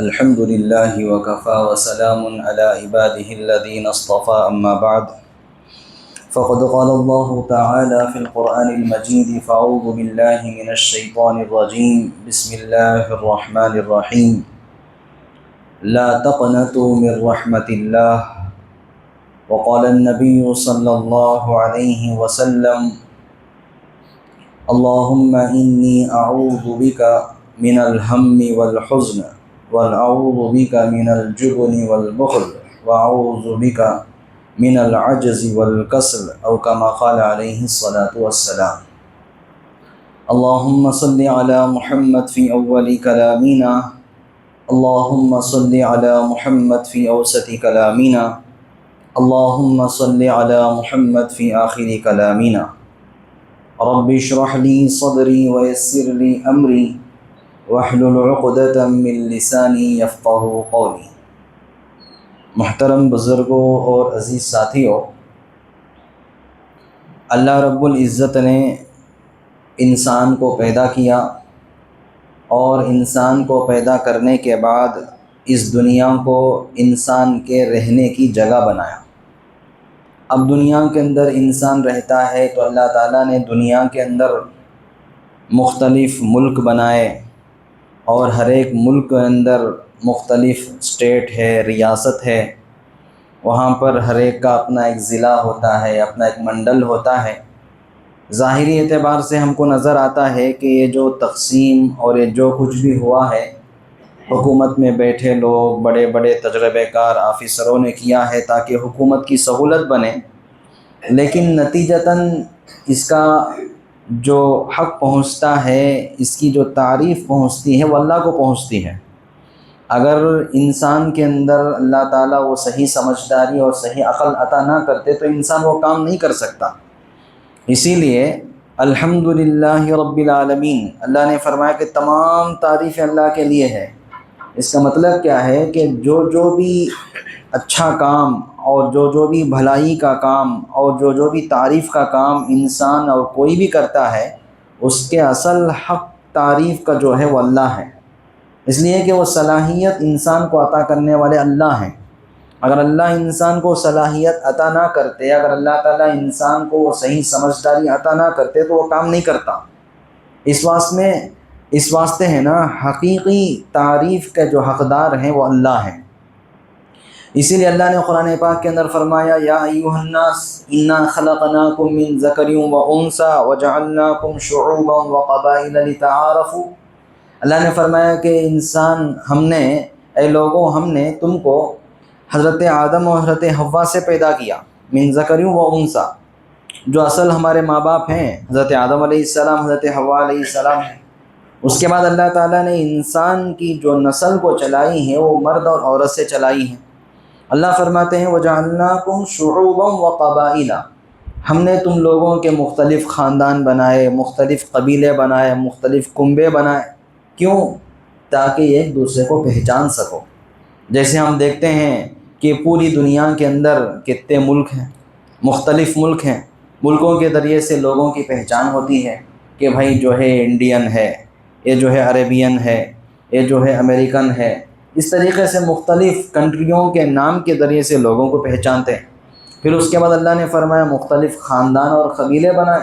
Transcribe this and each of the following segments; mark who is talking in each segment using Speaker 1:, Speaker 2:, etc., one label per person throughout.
Speaker 1: الحمد لله وكفى وسلام على عباده الذين اصطفى أما بعد فقد قال الله تعالى في القرآن المجيد فأعوذ بالله من الشيطان الرجيم بسم الله الرحمن الرحيم لا تقنطوا من رحمة الله وقال النبي صلى الله عليه وسلم اللهم إني أعوذ بك من الهم والحزن وأعوذ بك من الجبن والبخل وأعوذ بك من العجز والكسل أو كما قال عليه الصلاة والسلام اللهم صل على محمد في أول كلامنا اللهم صل على محمد في أوسط كلامنا اللهم صل على محمد في آخر كلامنا رب اشرح لي صدري ويسر لي أمري واحلل عقدة من لسانی یفقہوا قولی۔ محترم بزرگوں اور عزیز ساتھیوں، اللہ رب العزت نے انسان کو پیدا کیا اور انسان کو پیدا کرنے کے بعد اس دنیا کو انسان کے رہنے کی جگہ بنایا۔ اب دنیا کے اندر انسان رہتا ہے تو اللہ تعالیٰ نے دنیا کے اندر مختلف ملک بنائے اور ہر ایک ملک کے اندر مختلف اسٹیٹ ہے، ریاست ہے، وہاں پر ہر ایک کا اپنا ایک ضلع ہوتا ہے، اپنا ایک منڈل ہوتا ہے۔ ظاہری اعتبار سے ہم کو نظر آتا ہے کہ یہ جو تقسیم اور یہ جو کچھ بھی ہوا ہے حکومت میں بیٹھے لوگ، بڑے بڑے تجربہ کار آفیسروں نے کیا ہے تاکہ حکومت کی سہولت بنے، لیکن نتیجتاً اس کا جو حق پہنچتا ہے، اس کی جو تعریف پہنچتی ہے وہ اللہ کو پہنچتی ہے۔ اگر انسان کے اندر اللہ تعالیٰ وہ صحیح سمجھداری اور صحیح عقل عطا نہ کرتے تو انسان وہ کام نہیں کر سکتا۔ اسی لیے الحمدللہ رب العالمین، اللہ نے فرمایا کہ تمام تعریف اللہ کے لیے ہے۔ اس کا مطلب کیا ہے کہ جو بھی اچھا کام اور جو بھی بھلائی کا کام اور جو بھی تعریف کا کام انسان اور کوئی بھی کرتا ہے، اس کے اصل حق تعریف کا جو ہے وہ اللہ ہے، اس لیے کہ وہ صلاحیت انسان کو عطا کرنے والے اللہ ہیں۔ اگر اللہ انسان کو صلاحیت عطا نہ کرتے، اگر اللہ تعالیٰ انسان کو وہ صحیح سمجھداری عطا نہ کرتے تو وہ کام نہیں کرتا۔ اس واسطے ہے نا، حقیقی تعریف کے جو حقدار ہیں وہ اللہ ہیں۔ اسی لیے اللہ نے قرآن پاک کے اندر فرمایا یا ایھا الناس انا خلقناکم من ذکر و انثی وجعلناکم شعوبا وقبائل لتعارفوا۔ اللہ نے فرمایا کہ انسان اے لوگوں، ہم نے تم کو حضرت آدم اور حضرت حوا سے پیدا کیا، من ذکر و انثی، جو اصل ہمارے ماں باپ ہیں حضرت آدم علیہ السلام، حضرت حوا علیہ السلام ہیں۔ اس کے بعد اللہ تعالیٰ نے انسان کی جو نسل کو چلائی ہے وہ مرد اور عورت سے چلائی ہے۔ اللہ فرماتے ہیں وَجَعَلْنَاكُمْ شُعُوبًا وَقَبَائِلًا، ہم نے تم لوگوں کے مختلف خاندان بنائے، مختلف قبیلے بنائے، مختلف کنبے بنائے۔ کیوں؟ تاکہ ایک دوسرے کو پہچان سکو۔ جیسے ہم دیکھتے ہیں کہ پوری دنیا کے اندر کتنے ملک ہیں، مختلف ملک ہیں، ملکوں کے ذریعے سے لوگوں کی پہچان ہوتی ہے کہ بھائی جو ہے انڈین ہے، یہ جو ہے عربین ہے، یہ جو ہے امریکن ہے۔ اس طریقے سے مختلف کنٹریوں کے نام کے ذریعے سے لوگوں کو پہچانتے ہیں۔ پھر اس کے بعد اللہ نے فرمایا مختلف خاندان اور قبیلے بنائے،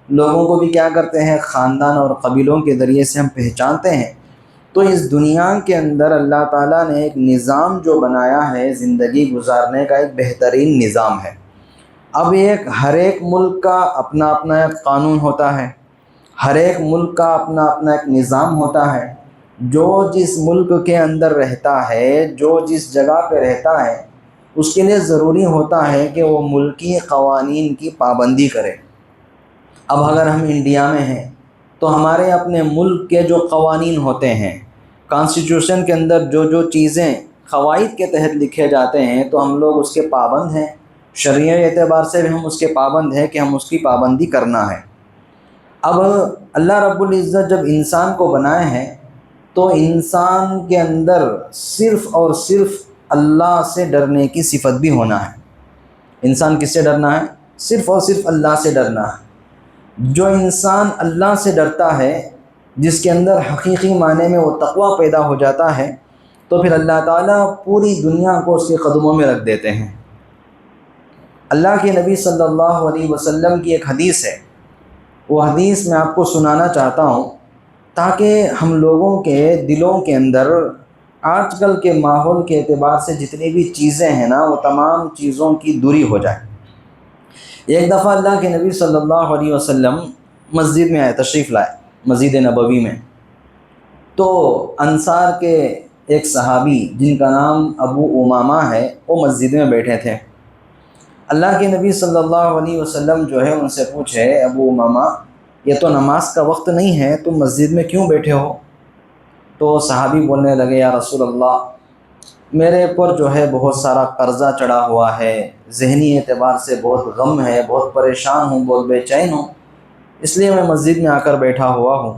Speaker 1: لوگوں کو بھی کیا کرتے ہیں، خاندان اور قبیلوں کے ذریعے سے ہم پہچانتے ہیں۔ تو اس دنیا کے اندر اللہ تعالیٰ نے ایک نظام جو بنایا ہے زندگی گزارنے کا، ایک بہترین نظام ہے۔ اب ہر ایک ملک کا اپنا اپنا ایک قانون ہوتا ہے، ہر ایک ملک کا اپنا اپنا ایک نظام ہوتا ہے۔ جو جس ملک کے اندر رہتا ہے، جو جس جگہ پہ رہتا ہے، اس کے لیے ضروری ہوتا ہے کہ وہ ملکی قوانین کی پابندی کرے۔ اب اگر ہم انڈیا میں ہیں تو ہمارے اپنے ملک کے جو قوانین ہوتے ہیں، کانسٹیٹیوشن کے اندر جو چیزیں قواعد کے تحت لکھے جاتے ہیں تو ہم لوگ اس کے پابند ہیں، شرعی اعتبار سے بھی ہم اس کے پابند ہیں کہ ہم اس کی پابندی کرنا ہے۔ اب اللہ رب العزت جب انسان کو بنائے ہیں تو انسان کے اندر صرف اور صرف اللہ سے ڈرنے کی صفت بھی ہونا ہے۔ انسان کس سے ڈرنا ہے؟ صرف اور صرف اللہ سے ڈرنا ہے۔ جو انسان اللہ سے ڈرتا ہے، جس کے اندر حقیقی معنی میں وہ تقویٰ پیدا ہو جاتا ہے، تو پھر اللہ تعالیٰ پوری دنیا کو اس کے قدموں میں رکھ دیتے ہیں۔ اللہ کے نبی صلی اللہ علیہ وسلم کی ایک حدیث ہے، وہ حدیث میں آپ کو سنانا چاہتا ہوں تاکہ ہم لوگوں کے دلوں کے اندر آج کل کے ماحول کے اعتبار سے جتنی بھی چیزیں ہیں نا، وہ تمام چیزوں کی دوری ہو جائے۔ ایک دفعہ اللہ کے نبی صلی اللہ علیہ وسلم مسجد میں آئے، تشریف لائے مسجد نبوی میں، تو انصار کے ایک صحابی جن کا نام ابو امامہ ہے، وہ مسجد میں بیٹھے تھے۔ اللہ کے نبی صلی اللہ علیہ وسلم جو ہے ان سے پوچھے، ابو امامہ یہ تو نماز کا وقت نہیں ہے، تم مسجد میں کیوں بیٹھے ہو؟ تو صحابی بولنے لگے، یا رسول اللہ میرے پر جو ہے بہت سارا قرضہ چڑھا ہوا ہے، ذہنی اعتبار سے بہت غم ہے، بہت پریشان ہوں، بہت بے چین ہوں، اس لیے میں مسجد میں آ کر بیٹھا ہوا ہوں۔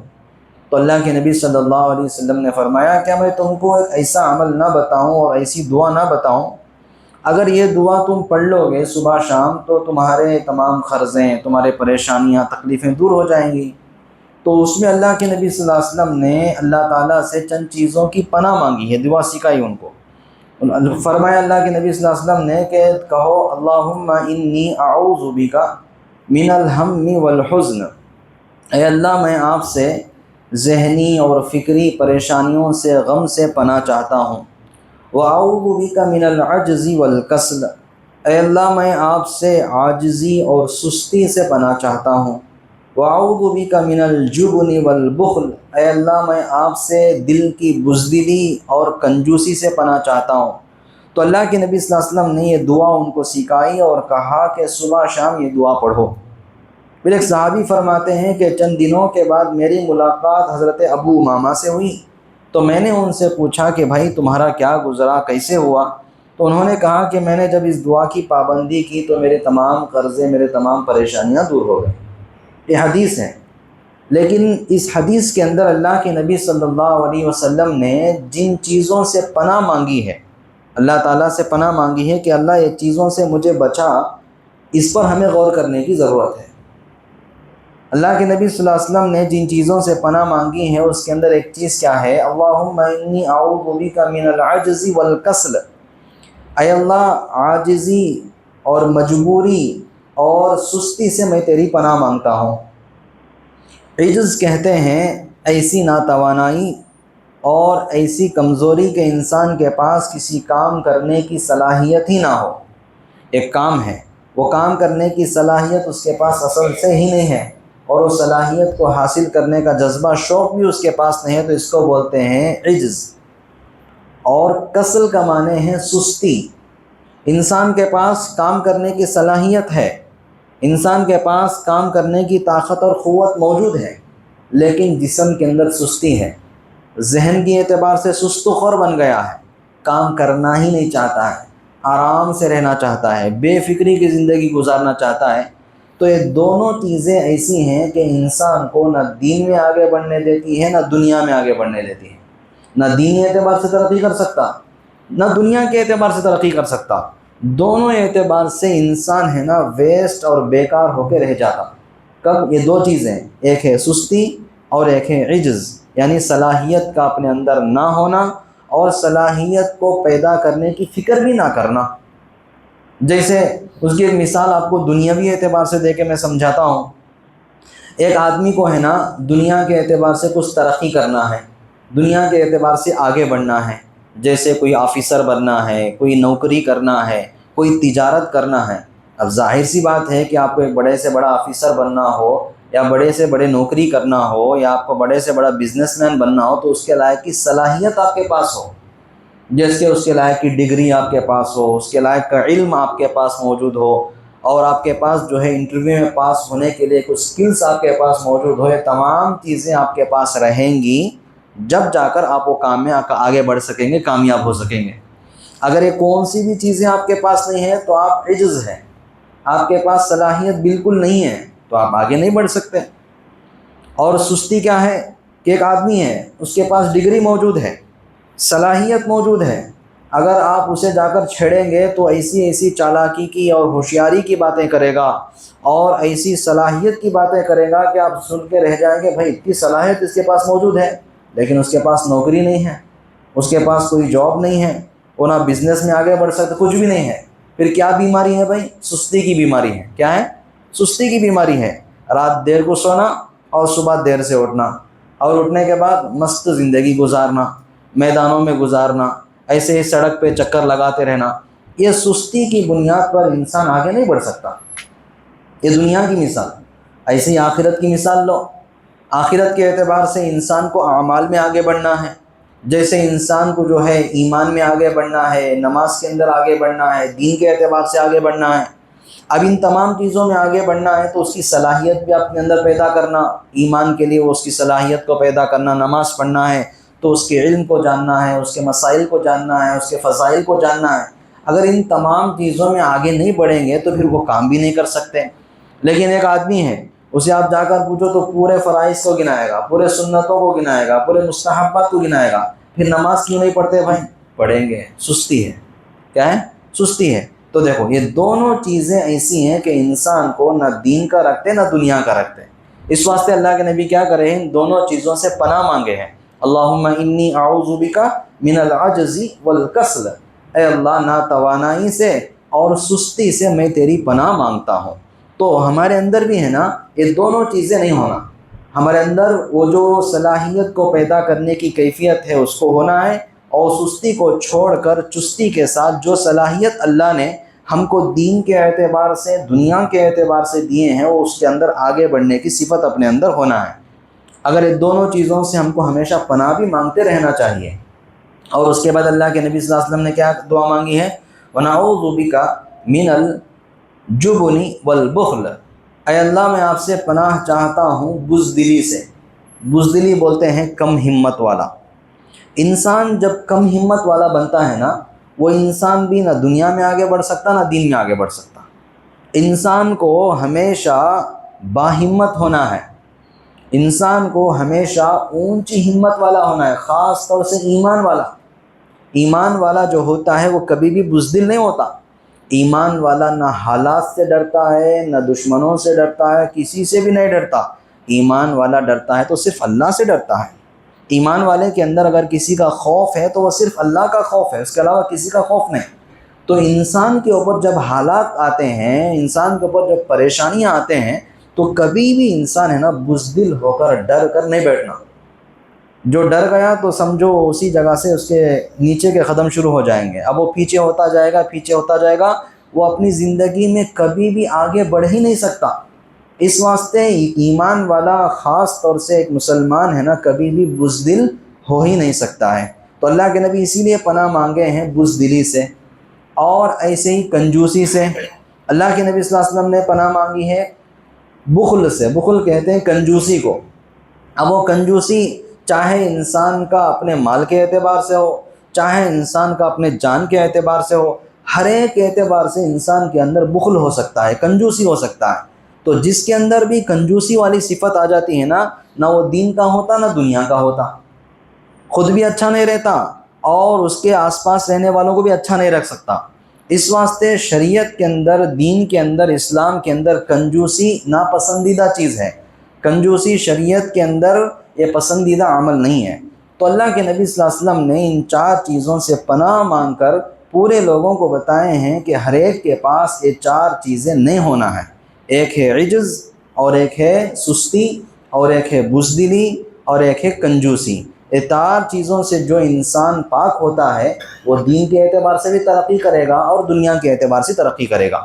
Speaker 1: تو اللہ کے نبی صلی اللہ علیہ وسلم نے فرمایا، کیا میں تم کو ایک ایسا عمل نہ بتاؤں اور ایسی دعا نہ بتاؤں، اگر یہ دعا تم پڑھ لو گے صبح شام تو تمہارے تمام قرضیں، تمہارے پریشانیاں، تکلیفیں دور ہو جائیں گی۔ تو اس میں اللہ کے نبی صلی اللہ علیہ وسلم نے اللہ تعالیٰ سے چند چیزوں کی پناہ مانگی ہے، دعا سکھائی ان کو۔ فرمایا اللہ کے نبی صلی اللہ علیہ وسلم نے کہ کہو، اللہم انی اعوذ بک من الہم والحزن، اے اللہ میں آپ سے ذہنی اور فکری پریشانیوں سے، غم سے پناہ چاہتا ہوں۔ وَأَعُوذُ بِكَ مِنَ الْعَجْزِ وَالْكَسْلِ، اے اللہ میں آپ سے عاجزی اور سستی سے پناہ چاہتا ہوں۔ وَأَعُوذُ بِكَ مِنَ الْجُبْنِ وَالْبُخْلِ، اے اللہ میں آپ سے دل کی بزدلی اور کنجوسی سے پناہ چاہتا ہوں۔ تو اللہ کے نبی صلی اللہ علیہ وسلم نے یہ دعا ان کو سکھائی اور کہا کہ صبح شام یہ دعا پڑھو۔ پھر ایک صحابی فرماتے ہیں کہ چند دنوں کے بعد میری ملاقات حضرت ابو امامہ سے ہوئی، تو میں نے ان سے پوچھا کہ بھائی تمہارا کیا گزرا، کیسے ہوا؟ تو انہوں نے کہا کہ میں نے جب اس دعا کی پابندی کی تو میرے تمام قرضے، میرے تمام پریشانیاں دور ہو گئیں۔ یہ حدیث ہے، لیکن اس حدیث کے اندر اللہ کے نبی صلی اللہ علیہ وسلم نے جن چیزوں سے پناہ مانگی ہے، اللہ تعالیٰ سے پناہ مانگی ہے کہ اللہ یہ چیزوں سے مجھے بچا، اس پر ہمیں غور کرنے کی ضرورت ہے۔ اللہ کے نبی صلی اللہ علیہ وسلم نے جن چیزوں سے پناہ مانگی ہے اس کے اندر ایک چیز کیا ہے، اللہم انی اعوذ بک من العجز والکسل، اے اللہ عاجزی اور مجبوری اور سستی سے میں تیری پناہ مانگتا ہوں۔ عجز کہتے ہیں ایسی ناتوانائی اور ایسی کمزوری کہ انسان کے پاس کسی کام کرنے کی صلاحیت ہی نہ ہو۔ ایک کام ہے، وہ کام کرنے کی صلاحیت اس کے پاس اصل سے ہی نہیں ہے، اور اس صلاحیت کو حاصل کرنے کا جذبہ، شوق بھی اس کے پاس نہیں ہے، تو اس کو بولتے ہیں عجز۔ اور کسل کا معنی ہے سستی۔ انسان کے پاس کام کرنے کی صلاحیت ہے، انسان کے پاس کام کرنے کی طاقت اور قوت موجود ہے، لیکن جسم کے اندر سستی ہے، ذہن کی اعتبار سے سست و خور بن گیا ہے، کام کرنا ہی نہیں چاہتا ہے، آرام سے رہنا چاہتا ہے، بے فکری کی زندگی گزارنا چاہتا ہے۔ تو یہ دونوں چیزیں ایسی ہیں کہ انسان کو نہ دین میں آگے بڑھنے دیتی ہے، نہ دنیا میں آگے بڑھنے دیتی ہے، نہ دینی اعتبار سے ترقی کر سکتا، نہ دنیا کے اعتبار سے ترقی کر سکتا۔ دونوں اعتبار سے انسان ہے نا ویسٹ اور بیکار ہو کے رہ جاتا۔ کب؟ یہ دو چیزیں، ایک ہے سستی اور ایک ہے عجز، یعنی صلاحیت کا اپنے اندر نہ ہونا اور صلاحیت کو پیدا کرنے کی فکر بھی نہ کرنا۔ جیسے اس کی ایک مثال آپ کو دنیاوی اعتبار سے دے کے میں سمجھاتا ہوں۔ ایک آدمی کو ہے نا دنیا کے اعتبار سے کچھ ترقی کرنا ہے، دنیا کے اعتبار سے آگے بڑھنا ہے، جیسے کوئی آفیسر بننا ہے، کوئی نوکری کرنا ہے، کوئی تجارت کرنا ہے۔ اب ظاہر سی بات ہے کہ آپ کو ایک بڑے سے بڑا آفیسر بننا ہو، یا بڑے سے بڑے نوکری کرنا ہو، یا آپ کو بڑے سے بڑا بزنس مین بننا ہو، تو اس کے لائق کی صلاحیت آپ کے پاس ہو، جیسے اس کے لائق کی ڈگری آپ کے پاس ہو، اس کے لائق کا علم آپ کے پاس موجود ہو، اور آپ کے پاس جو ہے انٹرویو میں پاس ہونے کے لیے کچھ سکلز آپ کے پاس موجود ہو۔ یہ تمام چیزیں آپ کے پاس رہیں گی، جب جا کر آپ وہ کام میں آگے بڑھ سکیں گے، کامیاب ہو سکیں گے۔ اگر یہ کون سی بھی چیزیں آپ کے پاس نہیں ہیں تو آپ عجز ہیں، آپ کے پاس صلاحیت بالکل نہیں ہے، تو آپ آگے نہیں بڑھ سکتے۔ اور سستی کیا ہے کہ ایک آدمی ہے، اس کے پاس ڈگری موجود ہے، صلاحیت موجود ہے، اگر آپ اسے جا کر چھیڑیں گے تو ایسی ایسی چالاکی کی اور ہوشیاری کی باتیں کرے گا، اور ایسی صلاحیت کی باتیں کرے گا کہ آپ سن کے رہ جائیں گے، بھائی اتنی صلاحیت اس کے پاس موجود ہے، لیکن اس کے پاس نوکری نہیں ہے۔ اس کے پاس کوئی جاب نہیں ہے، وہ نہ بزنس میں آگے بڑھ سکتا، کچھ بھی نہیں ہے، پھر کیا بیماری ہے بھائی؟ سستی کی بیماری ہے۔ کیا ہے؟ سستی کی بیماری ہے۔ رات دیر کو سونا اور صبح دیر سے اٹھنا، اور اٹھنے کے بعد مست زندگی گزارنا، میدانوں میں گزارنا، ایسے ہی سڑک پہ چکر لگاتے رہنا، یہ سستی کی بنیاد پر انسان آگے نہیں بڑھ سکتا۔ یہ دنیا کی مثال۔ ایسے ہی آخرت کی مثال لو۔ آخرت کے اعتبار سے انسان کو اعمال میں آگے بڑھنا ہے، جیسے انسان کو جو ہے ایمان میں آگے بڑھنا ہے، نماز کے اندر آگے بڑھنا ہے، دین کے اعتبار سے آگے بڑھنا ہے۔ اب ان تمام چیزوں میں آگے بڑھنا ہے تو اس کی صلاحیت بھی اپنے اندر پیدا کرنا، ایمان کے لیے وہ اس کی صلاحیت کو پیدا کرنا، نماز پڑھنا ہے تو اس کے علم کو جاننا ہے، اس کے مسائل کو جاننا ہے، اس کے فضائل کو جاننا ہے۔ اگر ان تمام چیزوں میں آگے نہیں بڑھیں گے تو پھر وہ کام بھی نہیں کر سکتے۔ لیکن ایک آدمی ہے، اسے آپ جا کر پوچھو تو پورے فرائض کو گنائے گا، پورے سنتوں کو گنائے گا، پورے مستحبات کو گنائے گا، پھر نماز کیوں نہیں پڑھتے بھائی؟ پڑھیں گے، سستی ہے۔ کیا ہے؟ سستی ہے۔ تو دیکھو یہ دونوں چیزیں ایسی ہیں کہ انسان کو نہ دین کا رکھتے نہ دنیا کا رکھتے۔ اس واسطے اللہ کے نبی کیا کرے ہیں؟ ان دونوں چیزوں سے پناہ مانگے ہیں۔ اللہم انی اعوذ بک من العجز والکسل، اے اللہ ناتوانائی سے اور سستی سے میں تیری پناہ مانگتا ہوں۔ تو ہمارے اندر بھی ہے نا یہ دونوں چیزیں نہیں ہونا۔ ہمارے اندر وہ جو صلاحیت کو پیدا کرنے کی کیفیت ہے اس کو ہونا ہے، اور سستی کو چھوڑ کر چستی کے ساتھ جو صلاحیت اللہ نے ہم کو دین کے اعتبار سے، دنیا کے اعتبار سے دیے ہیں، وہ اس کے اندر آگے بڑھنے کی صفت اپنے اندر ہونا ہے۔ اگر یہ دونوں چیزوں سے ہم کو ہمیشہ پناہ بھی مانگتے رہنا چاہیے۔ اور اس کے بعد اللہ کے نبی صلی اللہ علیہ وسلم نے کیا دعا مانگی ہے؟ وَنَعُوذُ بِكَ مِنَ الْجُبْنِ وَالْبُخْلِ، اے اللہ میں آپ سے پناہ چاہتا ہوں بزدلی سے۔ بزدلی بولتے ہیں کم ہمت والا۔ انسان جب کم ہمت والا بنتا ہے نا، وہ انسان بھی نہ دنیا میں آگے بڑھ سکتا نہ دین میں آگے بڑھ سکتا۔ انسان کو ہمیشہ باہمت ہونا ہے، انسان کو ہمیشہ اونچی ہمت والا ہونا ہے، خاص طور سے ایمان والا۔ ایمان والا جو ہوتا ہے وہ کبھی بھی بزدل نہیں ہوتا۔ ایمان والا نہ حالات سے ڈرتا ہے، نہ دشمنوں سے ڈرتا ہے، کسی سے بھی نہیں ڈرتا۔ ایمان والا ڈرتا ہے تو صرف اللہ سے ڈرتا ہے۔ ایمان والے کے اندر اگر کسی کا خوف ہے تو وہ صرف اللہ کا خوف ہے، اس کے علاوہ کسی کا خوف نہیں۔ تو انسان کے اوپر جب حالات آتے ہیں، انسان کے اوپر جب پریشانیاں آتے ہیں، تو کبھی بھی انسان ہے نا بزدل ہو کر ڈر کر نہیں بیٹھنا۔ جو ڈر گیا تو سمجھو اسی جگہ سے اس کے نیچے کے قدم شروع ہو جائیں گے، اب وہ پیچھے ہوتا جائے گا، پیچھے ہوتا جائے گا، وہ اپنی زندگی میں کبھی بھی آگے بڑھ ہی نہیں سکتا۔ اس واسطے ایمان والا، خاص طور سے ایک مسلمان ہے نا، کبھی بھی بزدل ہو ہی نہیں سکتا ہے۔ تو اللہ کے نبی اسی لیے پناہ مانگے ہیں بزدلی سے، اور ایسے ہی کنجوسی سے۔ اللہ کے نبی صلی اللہ علیہ وسلم نے پناہ مانگی ہے بخل سے۔ بخل کہتے ہیں کنجوسی کو۔ اب وہ کنجوسی چاہے انسان کا اپنے مال کے اعتبار سے ہو، چاہے انسان کا اپنے جان کے اعتبار سے ہو، ہر ایک اعتبار سے انسان کے اندر بخل ہو سکتا ہے، کنجوسی ہو سکتا ہے۔ تو جس کے اندر بھی کنجوسی والی صفت آ جاتی ہے نا، نہ وہ دین کا ہوتا نہ دنیا کا ہوتا، خود بھی اچھا نہیں رہتا اور اس کے آس پاس رہنے والوں کو بھی اچھا نہیں رکھ سکتا۔ اس واسطے شریعت کے اندر، دین کے اندر، اسلام کے اندر کنجوسی ناپسندیدہ چیز ہے۔ کنجوسی شریعت کے اندر یہ پسندیدہ عمل نہیں ہے۔ تو اللہ کے نبی صلی اللہ علیہ وسلم نے ان چار چیزوں سے پناہ مانگ کر پورے لوگوں کو بتائے ہیں کہ ہر ایک کے پاس یہ چار چیزیں نہیں ہونا ہے۔ ایک ہے عجز، اور ایک ہے سستی، اور ایک ہے بزدلی، اور ایک ہے کنجوسی۔ یہ چار چیزوں سے جو انسان پاک ہوتا ہے وہ دین کے اعتبار سے بھی ترقی کرے گا اور دنیا کے اعتبار سے ترقی کرے گا۔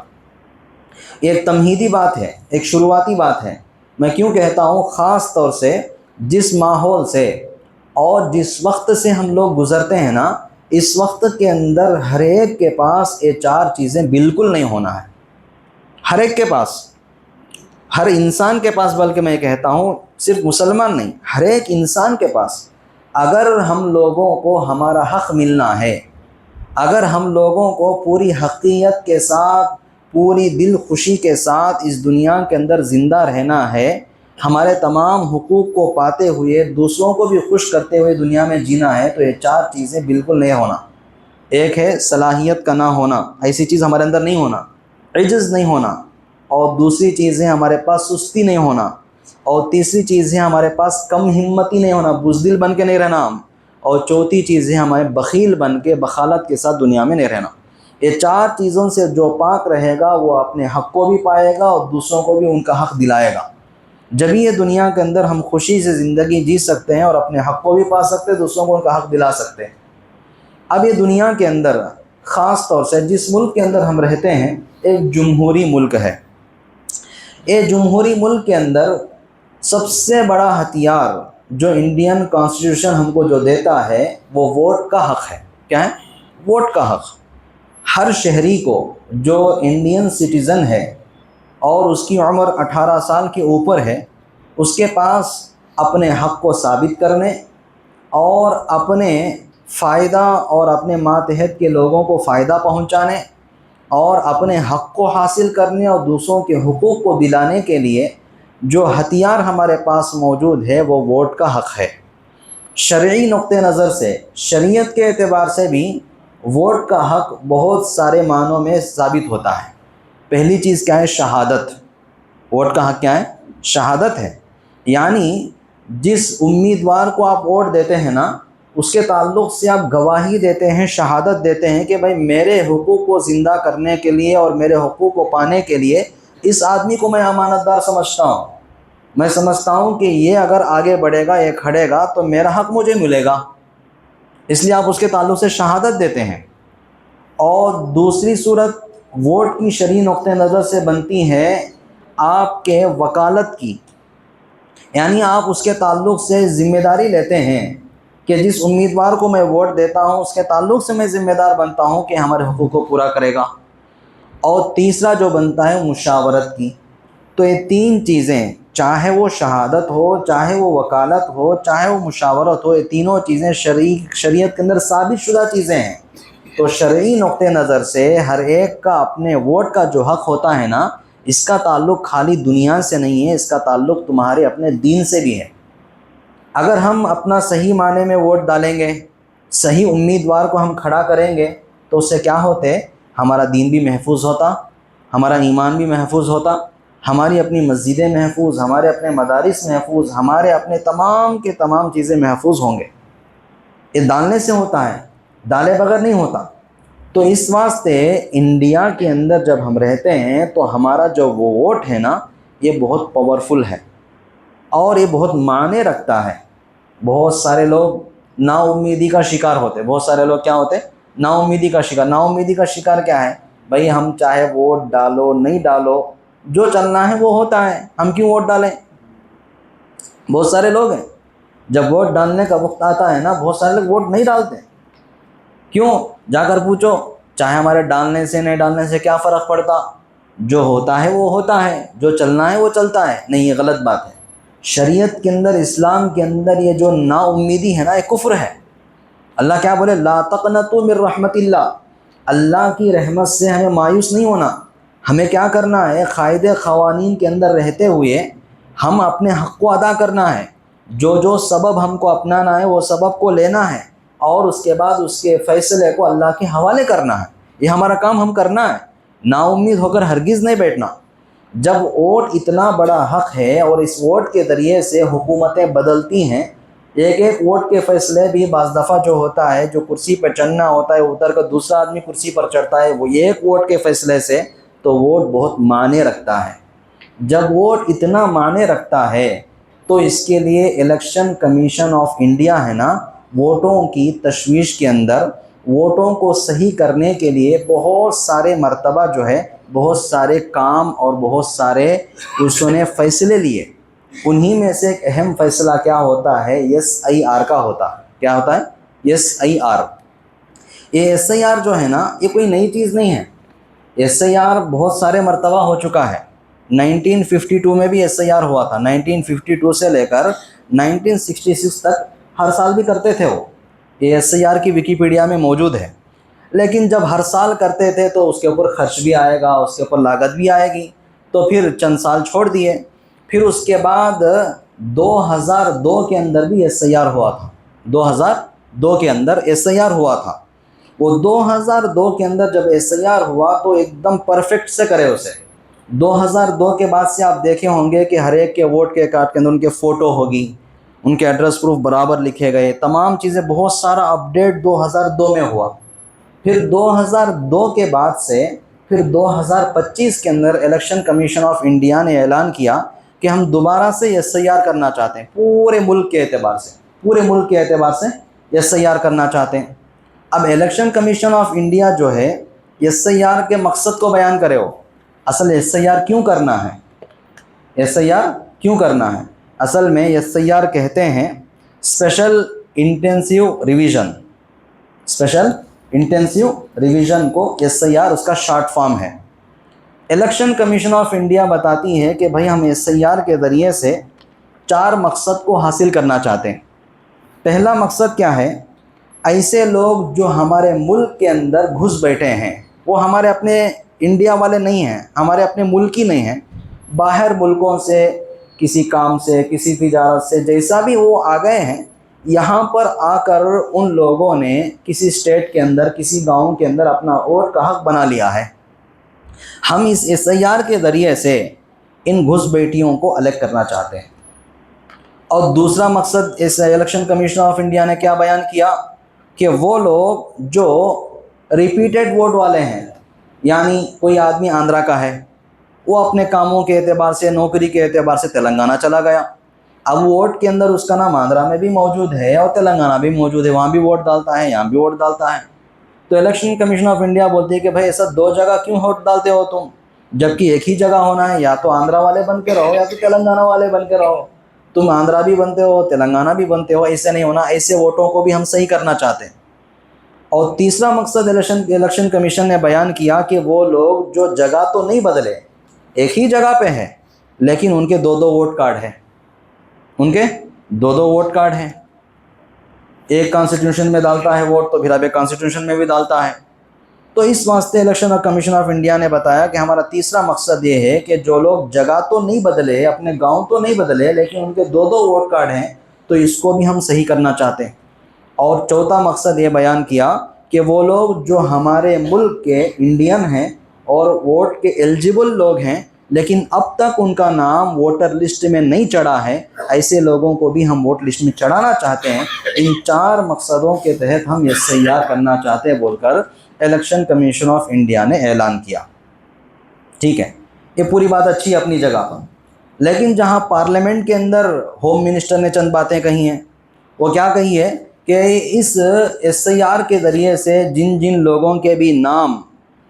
Speaker 1: یہ ایک تمہیدی بات ہے، ایک شروعاتی بات ہے۔ میں کیوں کہتا ہوں؟ خاص طور سے جس ماحول سے اور جس وقت سے ہم لوگ گزرتے ہیں نا، اس وقت کے اندر ہر ایک کے پاس یہ چار چیزیں بالکل نہیں ہونا ہے۔ ہر ایک کے پاس، ہر انسان کے پاس، بلکہ میں کہتا ہوں صرف مسلمان نہیں، ہر ایک انسان کے پاس اگر ہم لوگوں کو ہمارا حق ملنا ہے، اگر ہم لوگوں کو پوری حقیقت کے ساتھ، پوری دل خوشی کے ساتھ اس دنیا کے اندر زندہ رہنا ہے، ہمارے تمام حقوق کو پاتے ہوئے دوسروں کو بھی خوش کرتے ہوئے دنیا میں جینا ہے، تو یہ چار چیزیں بالکل نہیں ہونا۔ ایک ہے صلاحیت کا نہ ہونا، ایسی چیز ہمارے اندر نہیں ہونا، عجز نہیں ہونا، اور دوسری چیز ہے ہمارے پاس سستی نہیں ہونا، اور تیسری چیز ہے ہمارے پاس کم ہمتی نہیں ہونا، بزدل بن کے نہیں رہنا ہم، اور چوتھی چیز ہے ہمیں بخیل بن کے بخالت کے ساتھ دنیا میں نہیں رہنا۔ یہ 4 چیزوں سے جو پاک رہے گا وہ اپنے حق کو بھی پائے گا اور دوسروں کو بھی ان کا حق دلائے گا۔ جب یہ دنیا کے اندر ہم خوشی سے زندگی جی سکتے ہیں اور اپنے حق کو بھی پا سکتے ہیں، دوسروں کو ان کا حق دلا سکتے ہیں۔ اب یہ دنیا کے اندر خاص طور سے جس ملک کے اندر ہم رہتے ہیں ایک جمہوری ملک ہے۔ یہ جمہوری ملک کے اندر سب سے بڑا ہتھیار جو انڈین کانسٹیٹیوشن ہم کو جو دیتا ہے وہ ووٹ کا حق ہے۔ کیا ہے؟ ووٹ کا حق۔ ہر شہری کو جو انڈین سٹیزن ہے اور اس کی عمر 18 سال کے اوپر ہے، اس کے پاس اپنے حق کو ثابت کرنے اور اپنے فائدہ اور اپنے ماتحت کے لوگوں کو فائدہ پہنچانے اور اپنے حق کو حاصل کرنے اور دوسروں کے حقوق کو دلانے کے لیے جو ہتھیار ہمارے پاس موجود ہے وہ ووٹ کا حق ہے۔ شرعی نقطہ نظر سے، شریعت کے اعتبار سے بھی ووٹ کا حق بہت سارے معنوں میں ثابت ہوتا ہے۔ پہلی چیز کیا ہے؟ شہادت۔ ووٹ کا حق کیا ہے؟ شہادت ہے۔ یعنی جس امیدوار کو آپ ووٹ دیتے ہیں نا، اس کے تعلق سے آپ گواہی دیتے ہیں، شہادت دیتے ہیں کہ بھائی میرے حقوق کو زندہ کرنے کے لیے اور میرے حقوق کو پانے کے لیے اس آدمی کو میں امانت دار سمجھتا ہوں۔ میں سمجھتا ہوں کہ یہ اگر آگے بڑھے گا، یہ کھڑے گا تو میرا حق مجھے ملے گا، اس لیے آپ اس کے تعلق سے شہادت دیتے ہیں۔ اور دوسری صورت ووٹ کی شرعی نقطہ نظر سے بنتی ہے آپ کے وکالت کی، یعنی آپ اس کے تعلق سے ذمہ داری لیتے ہیں کہ جس امیدوار کو میں ووٹ دیتا ہوں اس کے تعلق سے میں ذمہ دار بنتا ہوں کہ ہمارے حقوق کو پورا کرے گا۔ اور تیسرا جو بنتا ہے مشاورت کی۔ تو یہ 3 چیزیں، چاہے وہ شہادت ہو، چاہے وہ وکالت ہو، چاہے وہ مشاورت ہو، یہ تینوں چیزیں شریعت کے اندر ثابت شدہ چیزیں ہیں۔ تو شرعی نقطہ نظر سے ہر ایک کا اپنے ووٹ کا جو حق ہوتا ہے نا، اس کا تعلق خالی دنیا سے نہیں ہے، اس کا تعلق تمہارے اپنے دین سے بھی ہے۔ اگر ہم اپنا صحیح معنی میں ووٹ ڈالیں گے، صحیح امیدوار کو ہم کھڑا کریں گے، تو اس سے کیا ہوتے؟ ہمارا دین بھی محفوظ ہوتا، ہمارا ایمان بھی محفوظ ہوتا، ہماری اپنی مسجدیں محفوظ، ہمارے اپنے مدارس محفوظ، ہمارے اپنے تمام کے تمام چیزیں محفوظ ہوں گے۔ یہ ڈالنے سے ہوتا ہے، ڈالے بغیر نہیں ہوتا۔ تو اس واسطے انڈیا کے اندر جب ہم رہتے ہیں تو ہمارا جو وہ ووٹ ہے نا، یہ بہت پاورفل ہے اور یہ بہت معنی رکھتا ہے۔ بہت سارے لوگ نا امیدی کا شکار ہوتے، بہت سارے لوگ کیا ہوتے؟ نا امیدی کا شکار۔ نا امیدی کا شکار کیا ہے؟ بھائی ہم چاہے ووٹ ڈالو نہیں ڈالو، جو چلنا ہے وہ ہوتا ہے، ہم کیوں ووٹ ڈالیں؟ بہت سارے لوگ ہیں جب ووٹ ڈالنے کا وقت آتا ہے نا، بہت سارے لوگ ووٹ نہیں ڈالتے۔ کیوں؟ جا کر پوچھو، چاہے ہمارے ڈالنے سے نہیں ڈالنے سے کیا فرق پڑتا؟ جو ہوتا ہے وہ ہوتا ہے، جو چلنا ہے وہ چلتا ہے۔ نہیں، یہ غلط بات ہے۔ شریعت کے اندر، اسلام کے اندر یہ جو نا امیدی ہے نا، یہ کفر ہے۔ اللہ کیا بولے؟ لا تقنطوا من رحمت اللہ، اللہ کی رحمت سے ہمیں مایوس نہیں ہونا۔ ہمیں کیا کرنا ہے؟ قاعدے قوانین کے اندر رہتے ہوئے ہم اپنے حق کو ادا کرنا ہے۔ جو سبب ہم کو اپنانا ہے وہ سبب کو لینا ہے اور اس کے بعد اس کے فیصلے کو اللہ کے حوالے کرنا ہے۔ یہ ہمارا کام ہم کرنا ہے، نا امید ہو کر ہرگز نہیں بیٹھنا۔ جب ووٹ اتنا بڑا حق ہے اور اس ووٹ کے ذریعے سے حکومتیں بدلتی ہیں، ایک ایک ووٹ کے فیصلے بھی بعض دفعہ جو ہوتا ہے، جو کرسی پہ چڑھنا ہوتا ہے اتر کر دوسرا آدمی کرسی پر چڑھتا ہے، وہ ایک ووٹ کے فیصلے سے تو ووٹ بہت معنی رکھتا ہے۔ جب ووٹ اتنا معنی رکھتا ہے تو اس کے لیے الیکشن کمیشن آف انڈیا ہے نا، ووٹوں کی تشویش کے اندر ووٹوں کو صحیح کرنے کے لیے بہت سارے مرتبہ جو ہے بہت سارے کام اور بہت سارے اس نے فیصلے لیے۔ انہی میں سے ایک اہم فیصلہ کیا ہوتا ہے؟ SIR کا ہوتا ہے۔ کیا ہوتا ہے؟ SIR۔ یہ SIR جو ہے نا، یہ کوئی نئی چیز نہیں ہے۔ SIR بہت سارے مرتبہ ہو چکا ہے۔ 1952 میں بھی SIR ہوا تھا، 1952 سے لے کر 1966 تک ہر سال بھی کرتے تھے وہ۔ یہ SIR کی ویکیپیڈیا میں موجود ہے۔ لیکن جب ہر سال کرتے تھے تو اس کے اوپر خرچ بھی آئے گا، اس کے اوپر لاگت بھی آئے گی، تو پھر چند سال چھوڑ دیے۔ پھر اس کے بعد 2002 کے اندر بھی SIR ہوا تھا۔ 2002 کے اندر SIR ہوا تھا۔ وہ 2002 کے اندر جب SIR ہوا تو ایک دم پرفیکٹ سے کرے اسے۔ 2002 کے بعد سے آپ دیکھے ہوں گے کہ ہر ایک کے ووٹ کے کارڈ کے اندر ان کے فوٹو ہوگی، ان کے ایڈریس پروف برابر لکھے گئے، تمام چیزیں، بہت سارا اپڈیٹ 2002 میں ہوا۔ پھر 2002 کے بعد سے پھر 2025 کے اندر الیکشن کمیشن آف انڈیا نے اعلان کیا کہ ہم دوبارہ سے ایس آئی آر کرنا چاہتے ہیں، پورے ملک کے اعتبار سے ایس آئی آر کرنا چاہتے ہیں۔ اب الیکشن کمیشن آف انڈیا جو ہے ایس آئی آر کے مقصد کو بیان کرے ہو، اصل ایس آئی آر کیوں کرنا ہے، اصل میں ایس آئی آر کہتے ہیں اسپیشل انٹینسیو ریویژن کو ایس آئی آر اس کا شارٹ فارم ہے۔ الیکشن کمیشن آف انڈیا بتاتی ہے کہ بھائی ہم ایس آئی آر کے ذریعے سے 4 مقصد کو حاصل کرنا چاہتے ہیں۔ پہلا مقصد کیا ہے؟ ایسے لوگ جو ہمارے ملک کے اندر گھس بیٹھے ہیں، وہ ہمارے اپنے انڈیا والے نہیں ہیں، ہمارے اپنے ملک ہی نہیں ہیں، باہر ملکوں سے کسی کام سے، کسی تجارت سے، جیسا بھی وہ آ گئے ہیں، یہاں پر آ کر ان لوگوں نے کسی اسٹیٹ کے اندر، کسی گاؤں کے اندر اپنا ووٹ کا حق بنا لیا ہے۔ ہم اس ایس آئی آر کے ذریعے سے ان گھس بیٹھیوں کو الگ کرنا چاہتے ہیں۔ اور دوسرا مقصد اس الیکشن کمیشن آف انڈیا نے کیا بیان کیا کہ وہ لوگ جو ریپیٹڈ ووٹ والے ہیں، یعنی کوئی آدمی آندھرا کا ہے، وہ اپنے کاموں کے اعتبار سے، نوکری کے اعتبار سے تلنگانہ چلا گیا، اب ووٹ کے اندر اس کا نام آندھرا میں بھی موجود ہے اور تلنگانہ بھی موجود ہے، وہاں بھی ووٹ ڈالتا ہے، یہاں بھی ووٹ ڈالتا ہے۔ تو الیکشن کمیشن آف انڈیا بولتی ہے کہ بھائی ایسا 2 جگہ کیوں ووٹ ڈالتے ہو تم، جبکہ ایک ہی جگہ ہونا ہے، یا تو آندھرا والے بن کے رہو یا تو تلنگانہ والے بن کے رہو، تم آندھرا بھی بنتے ہو، تلنگانہ بھی بنتے ہو، ایسے نہیں ہونا، ایسے ووٹوں کو بھی ہم صحیح کرنا چاہتے ہیں۔ اور تیسرا مقصد الیکشن کمیشن نے بیان کیا کہ وہ لوگ جو جگہ تو نہیں بدلے، ایک ہی جگہ پہ ہیں، لیکن ان کے 2 ووٹ کارڈ ہیں، ایک کانسٹیٹیوشن میں ڈالتا ہے ووٹ تو پھر اب ایک کانسٹیٹیوشن میں بھی ڈالتا ہے۔ تو اس واسطے الیکشن کمیشن آف انڈیا نے بتایا کہ ہمارا تیسرا مقصد یہ ہے کہ جو لوگ جگہ تو نہیں بدلے، اپنے گاؤں تو نہیں بدلے، لیکن ان کے 2 ووٹ کارڈ ہیں، تو اس کو بھی ہم صحیح کرنا چاہتے ہیں۔ اور چوتھا مقصد یہ بیان کیا کہ وہ لوگ جو ہمارے ملک کے انڈین ہیں اور ووٹ کے ایلیجبل لوگ ہیں، لیکن اب تک ان کا نام ووٹر لسٹ میں نہیں چڑھا ہے، ایسے لوگوں کو بھی ہم ووٹ لسٹ میں چڑھانا چاہتے ہیں۔ ان 4 مقصدوں کے تحت ہم ایس آئی آر کرنا چاہتے ہیں بول کر الیکشن کمیشن آف انڈیا نے اعلان کیا۔ ٹھیک ہے، یہ پوری بات اچھی ہے اپنی جگہ پر، لیکن جہاں پارلیمنٹ کے اندر ہوم منسٹر نے چند باتیں کہی ہیں، وہ کیا کہی ہے کہ اس ایس آئی آر کے ذریعے سے جن لوگوں کے بھی نام